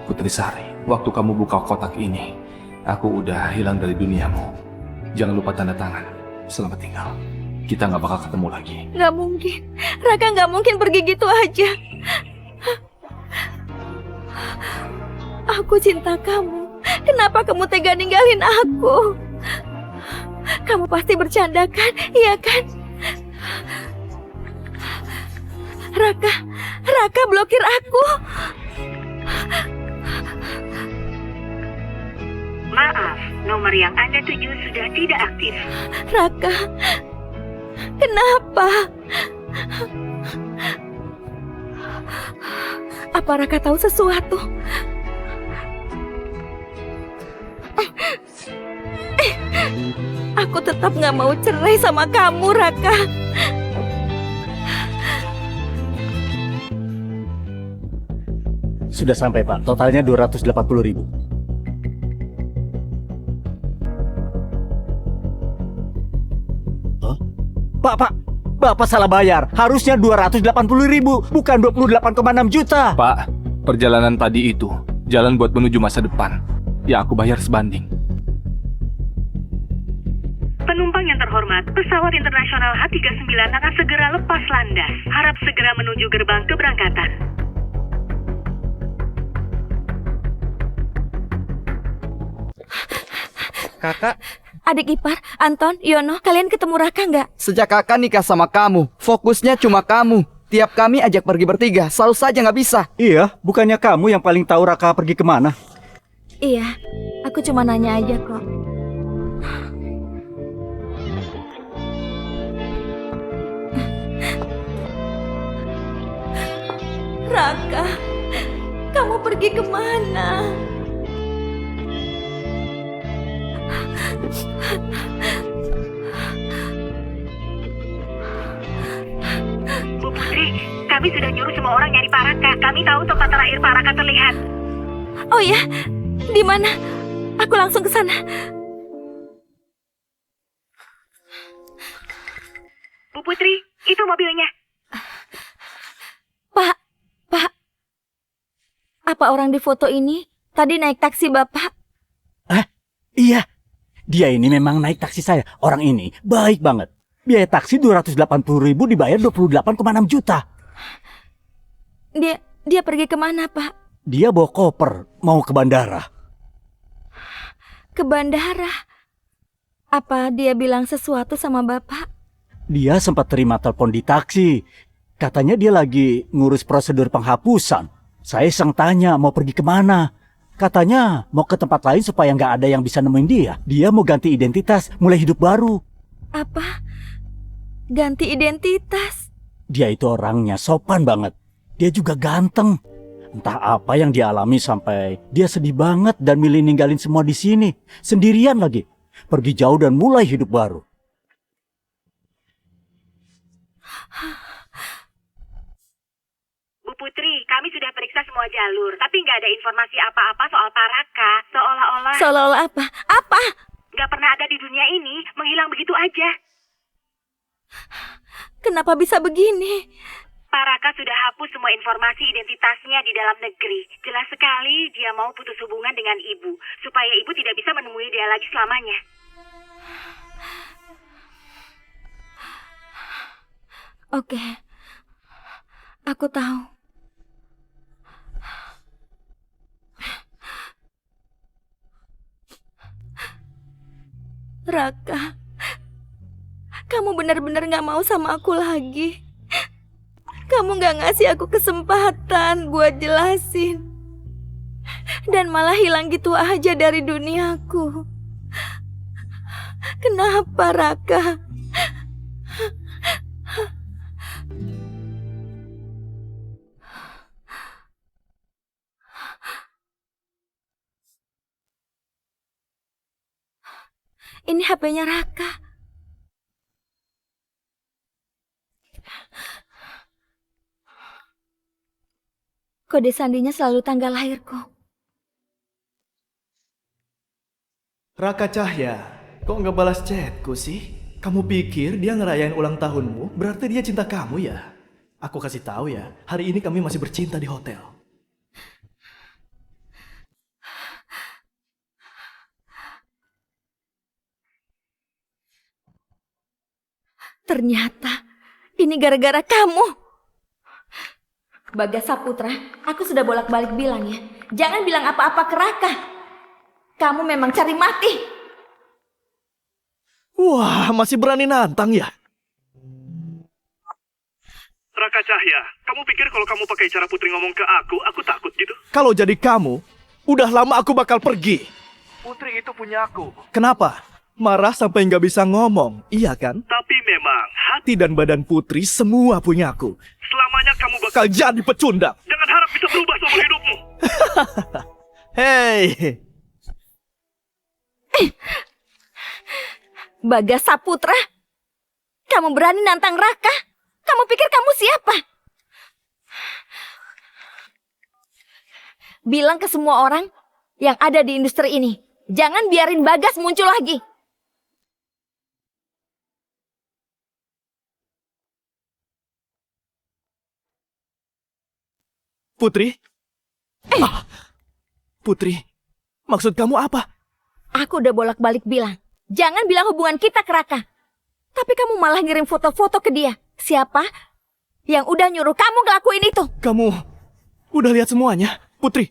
Putri Sari, waktu kamu buka kotak ini, aku udah hilang dari duniamu. Jangan lupa tanda tangan. Selamat tinggal. Kita nggak bakal ketemu lagi. Nggak mungkin, Raka nggak mungkin pergi gitu aja. Aku cinta kamu. Kenapa kamu tega ninggalin aku? Kamu pasti bercanda kan? Iya kan? Raka blokir aku. Maaf, nomor yang Anda tuju sudah tidak aktif. Raka, kenapa? Apa Raka tahu sesuatu? Aku tetap nggak mau cerai sama kamu, Raka. Sudah sampai, Pak. Totalnya 280.000. Pak, Bapak salah bayar. Harusnya 280.000, bukan 28,6 juta. Pak, perjalanan tadi itu jalan buat menuju masa depan. Ya aku bayar sebanding. Penumpang yang terhormat, pesawat internasional H39 akan segera lepas landas. Harap segera menuju gerbang keberangkatan. Kakak, Adik ipar, Anton, Yono, kalian ketemu Raka nggak? sejak kakak nikah sama kamu, fokusnya cuma kamu. Tiap kami ajak pergi bertiga, selalu saja nggak bisa. Iya, bukannya kamu yang paling tahu Raka pergi kemana? Iya, aku cuma nanya aja kok. Raka, kamu pergi kemana? Bu Putri, kami sudah nyuruh semua orang nyari Pak Raka. Kami tahu tempat terakhir Pak Raka terlihat. Oh ya, di mana? Aku langsung ke sana. Bu Putri, itu mobilnya. Pak, apa orang di foto ini tadi naik taksi Bapak? Iya, dia ini memang naik taksi saya. Orang ini baik banget. Biaya taksi 280.000 dibayar 28,6 juta. Dia pergi kemana, Pak? Dia bawa koper, mau ke bandara. Ke bandara? Apa dia bilang sesuatu sama Bapak? Dia sempat terima telepon di taksi. Katanya dia lagi ngurus prosedur penghapusan. Saya iseng tanya mau pergi kemana. Katanya mau ke tempat lain supaya nggak ada yang bisa nemuin dia. Dia mau ganti identitas, mulai hidup baru. Apa? Ganti identitas? Dia itu orangnya sopan banget. Dia juga ganteng. Entah apa yang dia alami sampai dia sedih banget dan milih ninggalin semua di sini. Sendirian lagi. Pergi jauh dan mulai hidup baru. Bu Putri, kami sudah periksa semua jalur, tapi nggak ada informasi apa-apa soal Pak Raka. Seolah-olah... Seolah-olah apa? Apa? Nggak pernah ada di dunia ini, menghilang begitu aja. Kenapa bisa begini? Pak Raka sudah hapus semua informasi identitasnya di dalam negeri. Jelas sekali dia mau putus hubungan dengan ibu, supaya ibu tidak bisa menemui dia lagi selamanya. Oke, aku tahu. Raka, kamu benar-benar gak mau sama aku lagi. Kamu gak ngasih aku kesempatan buat jelasin. Dan malah hilang gitu aja dari duniaku. Kenapa, Raka? Ini HP-nya Raka. Kode sandinya selalu tanggal lahirku. Raka Cahya, kok nggak balas chatku sih? Kamu pikir dia ngerayain ulang tahunmu? Berarti dia cinta kamu ya? Aku kasih tahu ya, hari ini kami masih bercinta di hotel. Ternyata ini gara-gara kamu. Bagas Saputra, aku sudah bolak-balik bilang ya. Jangan bilang apa-apa ke Raka. Kamu memang cari mati. Wah, masih berani nantang ya? Raka Cahya, kamu pikir kalau kamu pakai cara Putri ngomong ke aku takut gitu? Kalau jadi kamu, udah lama aku bakal pergi. Putri itu punya aku. Kenapa? Marah sampai nggak bisa ngomong, iya kan? Tapi memang Hati dan badan Putri semua punya aku. selamanya kamu Bakal jadi pecundang. Jangan harap bisa berubah seumur hidupmu. Hei, Bagas Saputra, kamu berani nantang Raka? Kamu pikir kamu siapa? Bilang ke semua orang yang ada di industri ini, jangan biarin Bagas muncul lagi. Putri? Putri, maksud kamu apa? Aku udah bolak-balik bilang, jangan bilang hubungan kita ke Raka. Tapi kamu malah ngirim foto-foto ke dia. Siapa yang udah nyuruh kamu ngelakuin itu? Kamu udah lihat semuanya? Putri,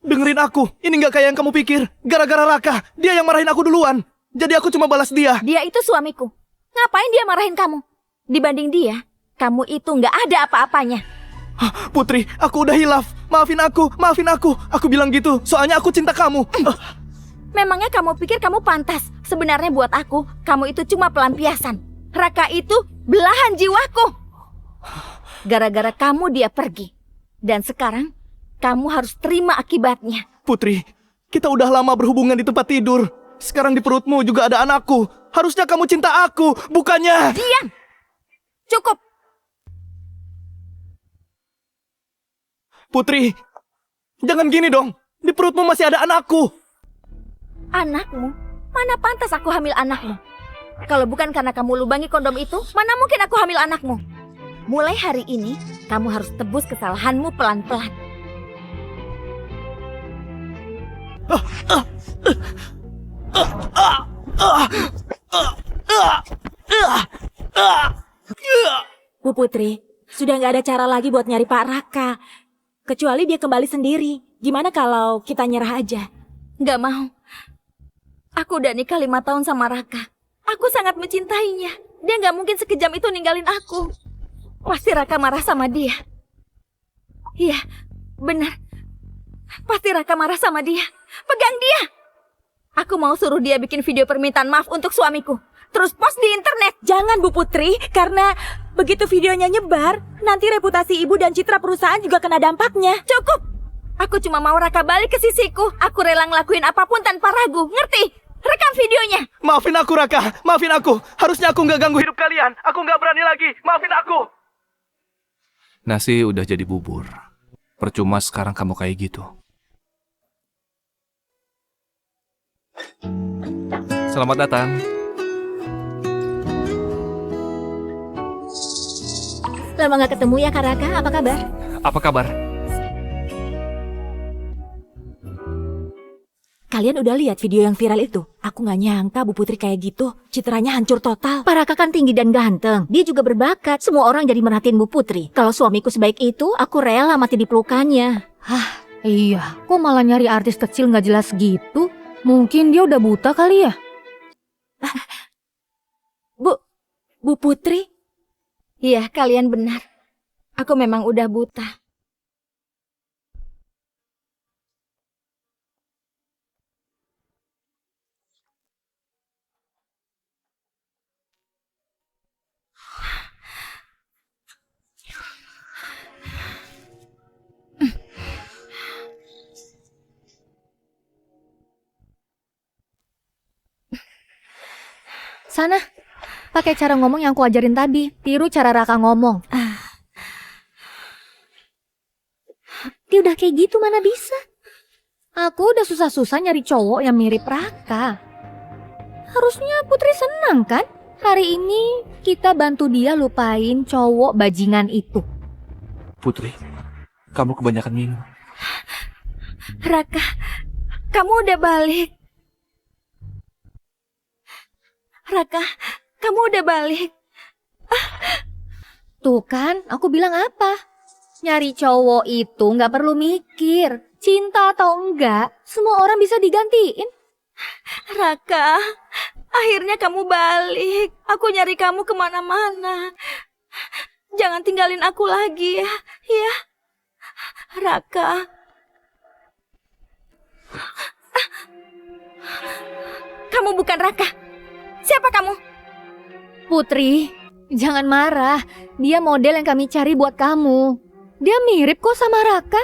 dengerin aku. Ini nggak kayak yang kamu pikir. Gara-gara Raka, dia yang marahin aku duluan. Jadi aku cuma balas dia. Dia itu suamiku. Ngapain dia marahin kamu? Dibanding dia, kamu itu nggak ada apa-apanya. Putri, aku udah hilaf. Maafin aku, maafin aku. Aku bilang gitu, soalnya aku cinta kamu. Memangnya kamu pikir kamu pantas? Sebenarnya buat aku, kamu itu cuma pelampiasan. Raka itu belahan jiwaku. Gara-gara kamu dia pergi. Dan sekarang, kamu harus terima akibatnya. Putri, kita udah lama berhubungan di tempat tidur. Sekarang di perutmu juga ada anakku. Harusnya kamu cinta aku, bukannya... Diam! Cukup! Putri, jangan gini dong. Di perutmu masih ada anakku. Anakmu? Mana pantas aku hamil anakmu? Kalau bukan karena kamu lubangi kondom itu, mana mungkin aku hamil anakmu? Mulai hari ini, kamu harus tebus kesalahanmu pelan-pelan. Bu Putri, sudah nggak ada cara lagi buat nyari Pak Raka. Kecuali dia kembali sendiri. Gimana kalau kita nyerah aja? Nggak mau. Aku udah nikah 5 tahun sama Raka. Aku sangat mencintainya. Dia nggak mungkin sekejam itu ninggalin aku. Pasti Raka marah sama dia. Iya, benar. Pasti Raka marah sama dia. Pegang dia. Aku mau suruh dia bikin video permintaan maaf untuk suamiku. Terus post di internet. Jangan Bu Putri, karena begitu videonya nyebar, nanti reputasi ibu dan citra perusahaan juga kena dampaknya. Cukup. Aku cuma mau Raka balik ke sisiku. Aku rela ngelakuin apapun tanpa ragu. Ngerti? Rekam videonya. Maafin aku, Raka. Maafin aku. Harusnya aku nggak ganggu hidup kalian. Aku nggak berani lagi. Maafin aku. Nasi udah jadi bubur. Percuma sekarang kamu kayak gitu. Selamat datang. Lama nggak ketemu ya Kak Raka, apa kabar? Apa kabar? Kalian udah lihat video yang viral itu? Aku nggak nyangka Bu Putri kayak gitu. Citranya hancur total. Pak Raka kan tinggi dan ganteng. Dia juga berbakat. Semua orang jadi merhatiin Bu Putri. Kalau suamiku sebaik itu, aku rela mati di pelukannya. Hah, iya. Kok malah nyari artis kecil nggak jelas gitu? Mungkin dia udah buta kali ya? Bu Putri? Iya, kalian benar. Aku memang udah buta. Sana, pakai cara ngomong yang aku ajarin tadi. Tiru cara Raka ngomong. Dia udah kayak gitu mana bisa? Aku udah susah-susah nyari cowok yang mirip Raka. Harusnya Putri senang kan? Hari ini kita bantu dia lupain cowok bajingan itu. Putri, kamu kebanyakan minum. Raka, kamu udah balik. Raka, kamu udah balik. Tuh kan, aku bilang apa? Nyari cowok itu nggak perlu mikir. Cinta atau enggak, semua orang bisa digantiin. Raka, akhirnya kamu balik. Aku nyari kamu kemana-mana. Jangan tinggalin aku lagi ya. Ya, Raka. Kamu bukan Raka. Siapa kamu? Putri, jangan marah. Dia model yang kami cari buat kamu. Dia mirip kok sama Raka.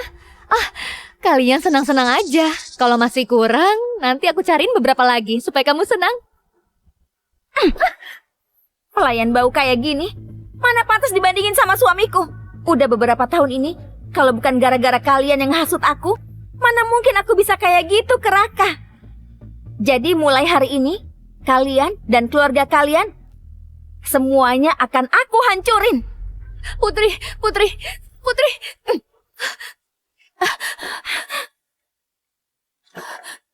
Kalian senang-senang aja. Kalau masih kurang, nanti aku cariin beberapa lagi supaya kamu senang. Pelayan bau kayak gini, mana pantas dibandingin sama suamiku. Udah beberapa tahun ini, kalau bukan gara-gara kalian yang hasut aku, mana mungkin aku bisa kayak gitu ke Raka. Jadi mulai hari ini, kalian dan keluarga kalian, semuanya akan aku hancurin. Putri.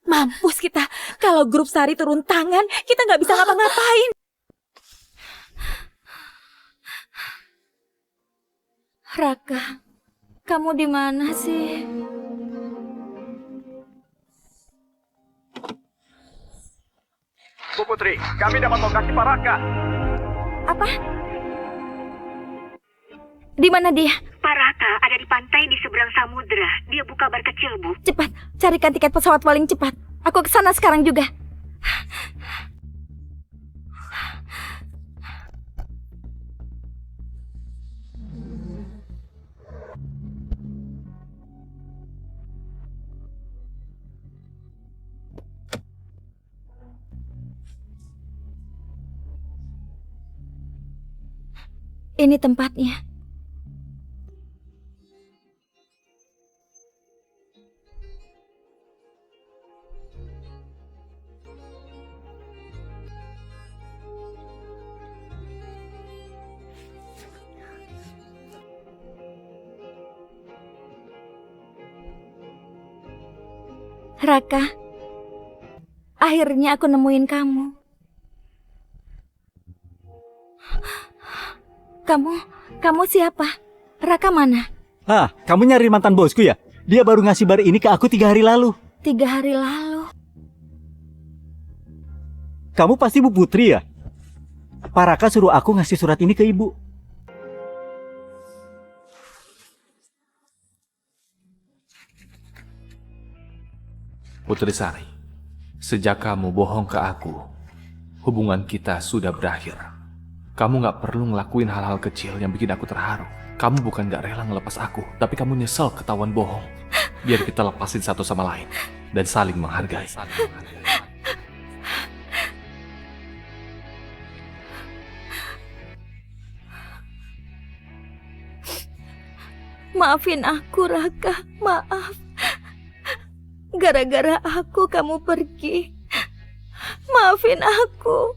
Mampus kita. Kalau grup Sari turun tangan, kita nggak bisa ngapa-ngapain. Raka, kamu di mana sih? Bu Putri, kami dapat lokasi Pak Raka. Apa? Di mana dia? Pak Raka ada di pantai di seberang samudera. Dia buka bar kecil, Bu. Cepat, carikan tiket pesawat paling cepat. Aku ke sana sekarang juga. Ini tempatnya. Raka, akhirnya aku nemuin kamu. Kamu siapa? Raka mana? Kamu nyari mantan bosku ya? Dia baru ngasih bar ini ke aku 3 hari lalu. 3 hari lalu? Kamu pasti Bu Putri ya? Pak Raka suruh aku ngasih surat ini ke ibu. Putri Sari, sejak kamu bohong ke aku, hubungan kita sudah berakhir. Kamu gak perlu ngelakuin hal-hal kecil yang bikin aku terharu. Kamu bukan gak rela ngelepas aku, tapi kamu nyesel ketahuan bohong. Biar kita lepasin satu sama lain dan saling menghargai. Maafin aku, Raka. Maaf. Gara-gara aku kamu pergi. Maafin aku.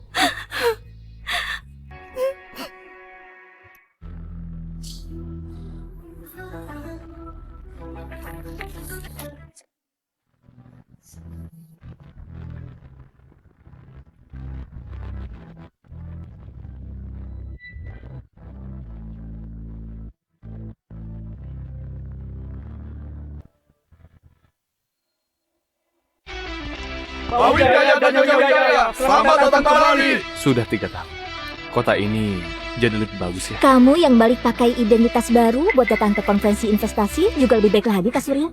Pak Wijaya dan Nyonya Wijaya, selamat datang kembali. Sudah 3 tahun. Kota ini jadi lebih bagus ya. Kamu yang balik pakai identitas baru buat datang ke konferensi investasi juga lebih baik lagi, Kak Surya.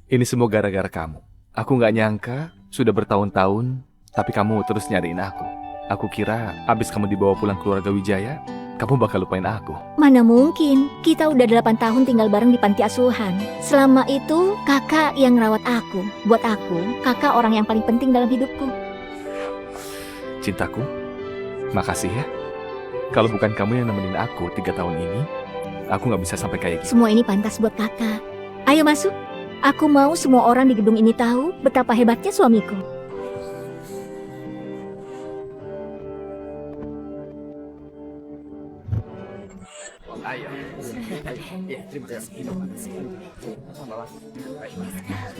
Ini semua gara-gara kamu. Aku nggak nyangka sudah bertahun-tahun, tapi kamu terus nyariin aku. Aku kira abis kamu dibawa pulang keluarga Wijaya, kamu bakal lupain aku. Mana mungkin, kita udah 8 tahun tinggal bareng di panti asuhan. Selama itu, kakak yang ngerawat aku. Buat aku, kakak orang yang paling penting dalam hidupku. Cintaku, makasih ya. Kalau bukan kamu yang nemenin aku 3 tahun ini, aku nggak bisa sampai kayak gini. Semua ini pantas buat kakak. Ayo masuk. Aku mau semua orang di gedung ini tahu betapa hebatnya suamiku.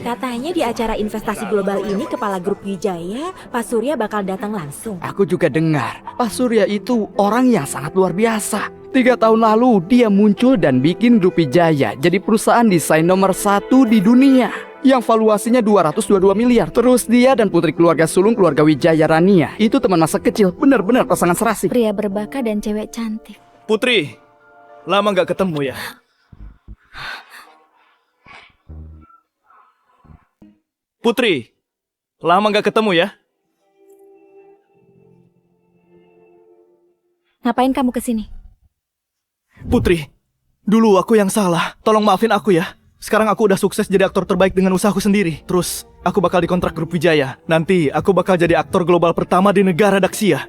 Katanya di acara investasi global ini Kepala Grup Wijaya, Pak Surya bakal datang langsung. Aku juga dengar, Pak Surya itu orang yang sangat luar biasa. 3 tahun lalu dia muncul dan bikin Grup Wijaya jadi perusahaan desain nomor 1 di dunia yang valuasinya 222 miliar. Terus dia dan putri keluarga sulung keluarga Wijaya Rania itu teman masa kecil, benar-benar pasangan serasi. Pria berbakat dan cewek cantik. Putri, lama nggak ketemu ya? Putri, lama nggak ketemu ya? Ngapain kamu kesini? Putri, dulu aku yang salah. Tolong maafin aku ya. Sekarang aku udah sukses jadi aktor terbaik dengan usahaku sendiri. Terus, aku bakal dikontrak Grup Wijaya. Nanti, aku bakal jadi aktor global pertama di negara Daxia.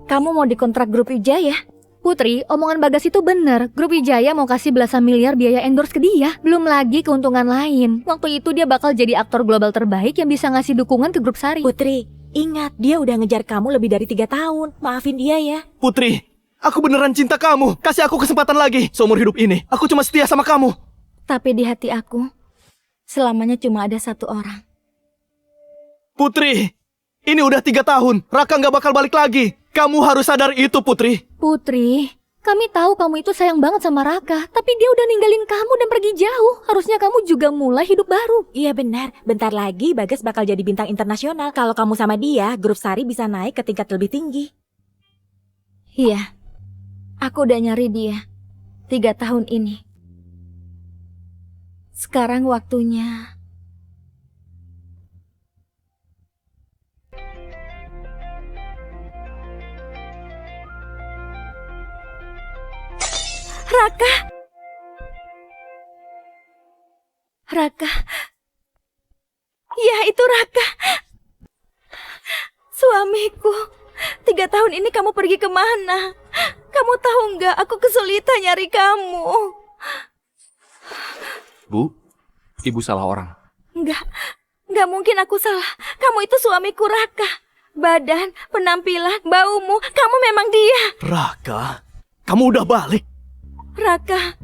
Kamu mau dikontrak Grup Wijaya? Putri, omongan Bagas itu bener. Grup Wijaya mau kasih belasan miliar biaya endorse ke dia. Belum lagi keuntungan lain. Waktu itu dia bakal jadi aktor global terbaik yang bisa ngasih dukungan ke Grup Sari. Putri, ingat dia udah ngejar kamu lebih dari 3 tahun. Maafin dia ya. Putri, aku beneran cinta kamu. Kasih aku kesempatan lagi. Seumur hidup ini, aku cuma setia sama kamu. Tapi di hati aku, selamanya cuma ada satu orang. Putri, ini udah 3 tahun. Raka nggak bakal balik lagi. Kamu harus sadar itu, Putri. Putri, kami tahu kamu itu sayang banget sama Raka, tapi dia udah ninggalin kamu dan pergi jauh. Harusnya kamu juga mulai hidup baru. Iya benar, bentar lagi Bagas bakal jadi bintang internasional. Kalau kamu sama dia, Grup Sari bisa naik ke tingkat lebih tinggi. Iya, aku udah nyari dia 3 tahun ini. Sekarang waktunya. Raka. Raka. Ya, itu Raka. Suamiku. 3 tahun ini kamu pergi kemana? Kamu tahu nggak, aku kesulitan nyari kamu. Bu, ibu salah orang. Nggak mungkin aku salah. Kamu itu suamiku, Raka. Badan, penampilan, baumu, kamu memang dia. Raka, kamu udah balik? Raka,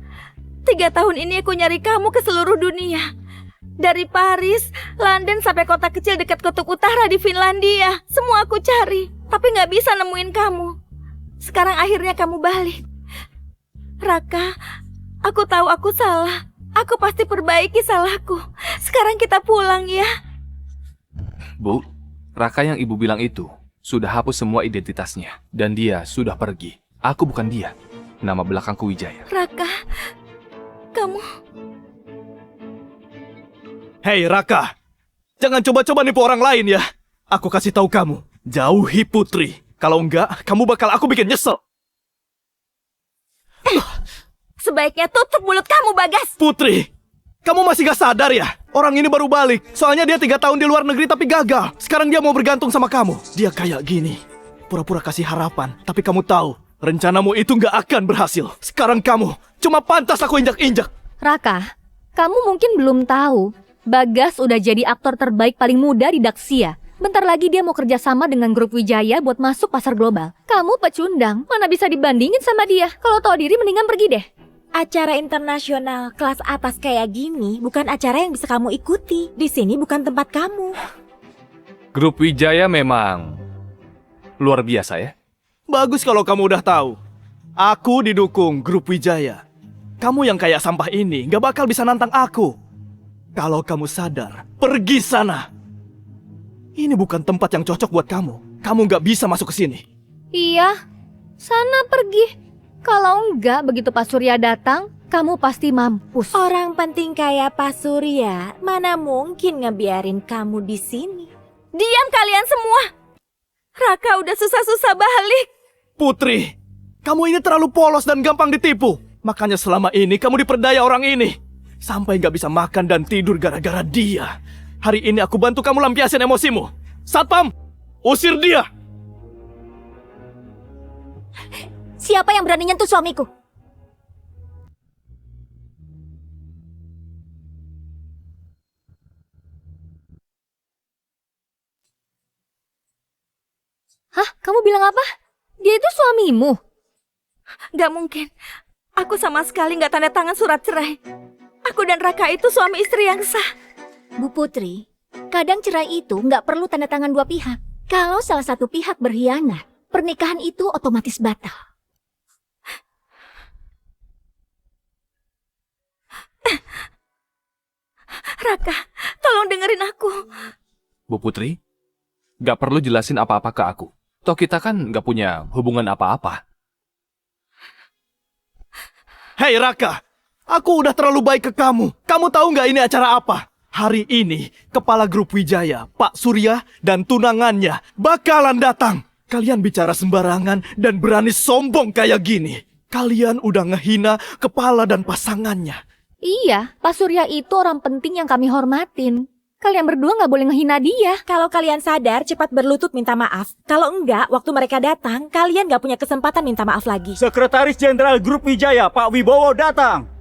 3 tahun ini aku nyari kamu ke seluruh dunia. Dari Paris, London sampai kota kecil dekat kutub utara di Finlandia. Semua aku cari, tapi nggak bisa nemuin kamu. Sekarang akhirnya kamu balik. Raka, aku tahu aku salah. Aku pasti perbaiki salahku. Sekarang kita pulang ya. Bu, Raka yang ibu bilang itu sudah hapus semua identitasnya. Dan dia sudah pergi. Aku bukan dia. Nama belakangku Wijaya. Raka, kamu... Hei Raka, jangan coba-coba nipu orang lain ya. Aku kasih tahu kamu, jauhi Putri. Kalau enggak, kamu bakal aku bikin nyesel. Sebaiknya tutup mulut kamu, Bagas. Putri, kamu masih gak sadar ya? Orang ini baru balik. Soalnya dia 3 tahun di luar negeri tapi gagal. Sekarang dia mau bergantung sama kamu. Dia kayak gini, pura-pura kasih harapan. Tapi kamu tahu, Rencanamu itu nggak akan berhasil. Sekarang kamu cuma pantas aku injak-injak. Raka, kamu mungkin belum tahu, Bagas udah jadi aktor terbaik paling muda di Daxia. Bentar lagi dia mau kerjasama dengan grup Wijaya buat masuk pasar global. Kamu pecundang, mana bisa dibandingin sama dia. Kalau tahu diri mendingan pergi deh. Acara internasional kelas atas kayak gini bukan acara yang bisa kamu ikuti. Di sini bukan tempat kamu. Grup Wijaya memang luar biasa ya. Bagus kalau kamu udah tahu. Aku didukung grup Wijaya. Kamu yang kayak sampah ini nggak bakal bisa nantang aku. Kalau kamu sadar, pergi sana. Ini bukan tempat yang cocok buat kamu. Kamu nggak bisa masuk ke sini. Iya, sana pergi. Kalau enggak, begitu Pak Surya datang, kamu pasti mampus. Orang penting kayak Pak Surya, mana mungkin ngebiarin kamu di sini. Diam kalian semua. Raka udah susah-susah balik. Putri, kamu ini terlalu polos dan gampang ditipu. Makanya selama ini kamu diperdaya orang ini. Sampai nggak bisa makan dan tidur gara-gara dia. Hari ini aku bantu kamu lampiasin emosimu. Satpam, usir dia. Siapa yang berani nyentuh suamiku? Hah? Kamu bilang apa? Dia itu suamimu? Gak mungkin. Aku sama sekali gak tanda tangan surat cerai. Aku dan Raka itu suami istri yang sah. Bu Putri, kadang cerai itu nggak perlu tanda tangan dua pihak. Kalau salah satu pihak berkhianat, pernikahan itu otomatis batal. Raka, tolong dengerin aku. Bu Putri, gak perlu jelasin apa-apa ke aku. Toh kita kan gak punya hubungan apa-apa. Hei Raka, aku udah terlalu baik ke kamu. Kamu tahu nggak ini acara apa? Hari ini, kepala grup Wijaya, Pak Surya, dan tunangannya bakalan datang. Kalian bicara sembarangan dan berani sombong kayak gini. Kalian udah ngehina kepala dan pasangannya. Iya, Pak Surya itu orang penting yang kami hormatin. Kalian berdua nggak boleh ngehina dia. Kalau kalian sadar, cepat berlutut minta maaf. Kalau enggak, waktu mereka datang, kalian nggak punya kesempatan minta maaf lagi. Sekretaris Jenderal Grup Wijaya, Pak Wibowo datang.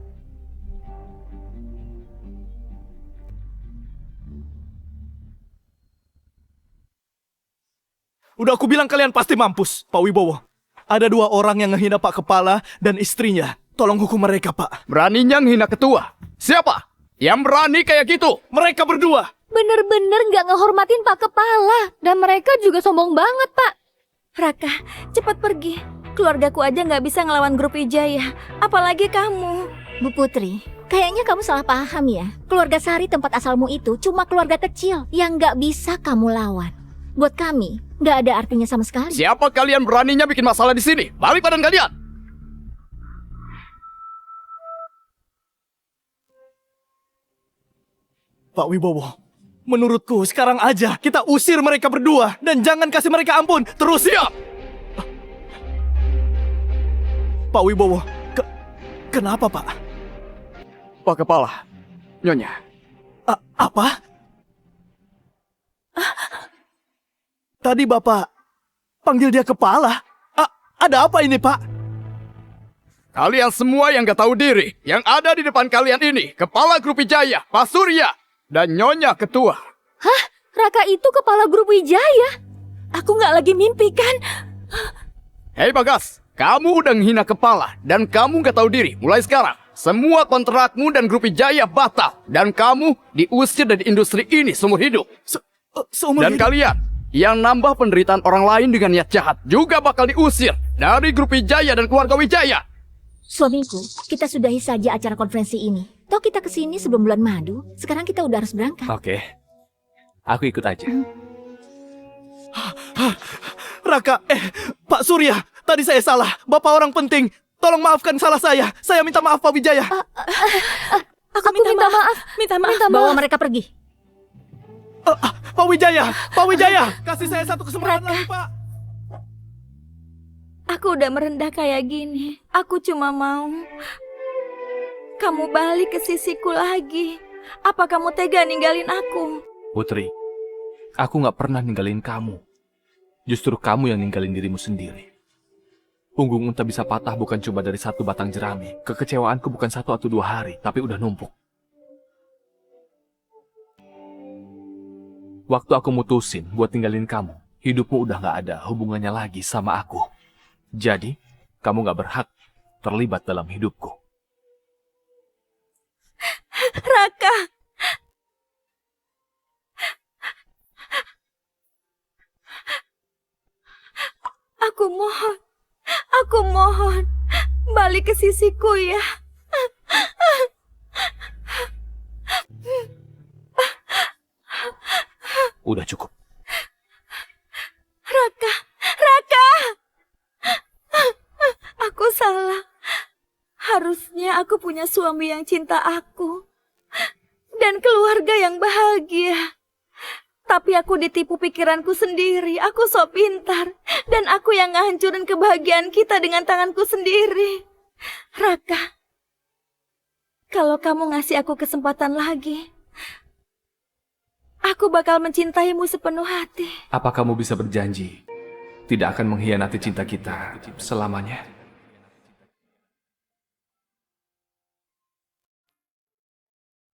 Udah aku bilang kalian pasti mampus, Pak Wibowo. Ada dua orang yang ngehina Pak Kepala dan istrinya. Tolong hukum mereka, Pak. Beraninya ngehina ketua. Siapa yang berani kayak gitu? Mereka berdua. Bener-bener nggak ngehormatin Pak Kepala. Dan mereka juga sombong banget, Pak. Raka, cepat pergi. Keluargaku aja nggak bisa ngelawan grup Wijaya. Apalagi kamu. Bu Putri, kayaknya kamu salah paham ya. Keluarga Sari tempat asalmu itu cuma keluarga kecil yang nggak bisa kamu lawan. Buat kami, nggak ada artinya sama sekali. Siapa kalian beraninya bikin masalah di sini? Balik badan kalian! Pak Wibowo, menurutku sekarang aja kita usir mereka berdua. Dan jangan kasih mereka ampun. Terus siap! Pak Wibowo, kenapa Pak? Pak Kepala, Nyonya. Apa? Tadi Bapak panggil dia kepala. Ada apa ini, Pak? Kalian semua yang gak tahu diri, yang ada di depan kalian ini, Kepala Grup Wijaya, Pak Surya, dan Nyonya Ketua. Hah? Raka itu kepala grup Wijaya? Aku nggak lagi mimpi kan? Hei Bagas, kamu udah ngehina kepala, dan kamu gak tahu diri. Mulai sekarang, semua kontrakmu dan Grup Wijaya batal, dan kamu diusir dari industri ini seumur hidup. Dan kalian yang nambah penderitaan orang lain dengan niat jahat juga bakal diusir dari Grup Wijaya dan keluarga Wijaya. Suamiku, kita sudahi saja acara konferensi ini. Toh kita kesini sebelum bulan madu, sekarang kita udah harus berangkat. Oke, aku ikut aja. Raka, Pak Surya, tadi saya salah. Bapak orang penting, tolong maafkan salah saya. Saya minta maaf Pak Wijaya. Aku minta maaf. Minta maaf. Bawa mereka pergi. Pak Wijaya, kasih saya satu kesempatan lagi, Pak. Aku udah merendah kayak gini. Aku cuma mau kamu balik ke sisiku lagi. Apa kamu tega ninggalin aku? Putri, aku gak pernah ninggalin kamu. Justru kamu yang ninggalin dirimu sendiri. Punggung unta bisa patah bukan cuma dari satu batang jerami. Kekecewaanku bukan 1 atau 2 hari, tapi udah numpuk. Waktu aku mutusin buat tinggalin kamu, hidupmu udah gak ada hubungannya lagi sama aku. Jadi, kamu gak berhak terlibat dalam hidupku. Raka! Aku mohon, balik ke sisiku ya. Udah cukup. Raka! Aku salah. Harusnya aku punya suami yang cinta aku. Dan keluarga yang bahagia. Tapi aku ditipu pikiranku sendiri. Aku sok pintar. Dan aku yang ngehancurin kebahagiaan kita dengan tanganku sendiri. Raka, kalau kamu ngasih aku kesempatan lagi, aku bakal mencintaimu sepenuh hati. Apa kamu bisa berjanji tidak akan mengkhianati cinta kita selamanya?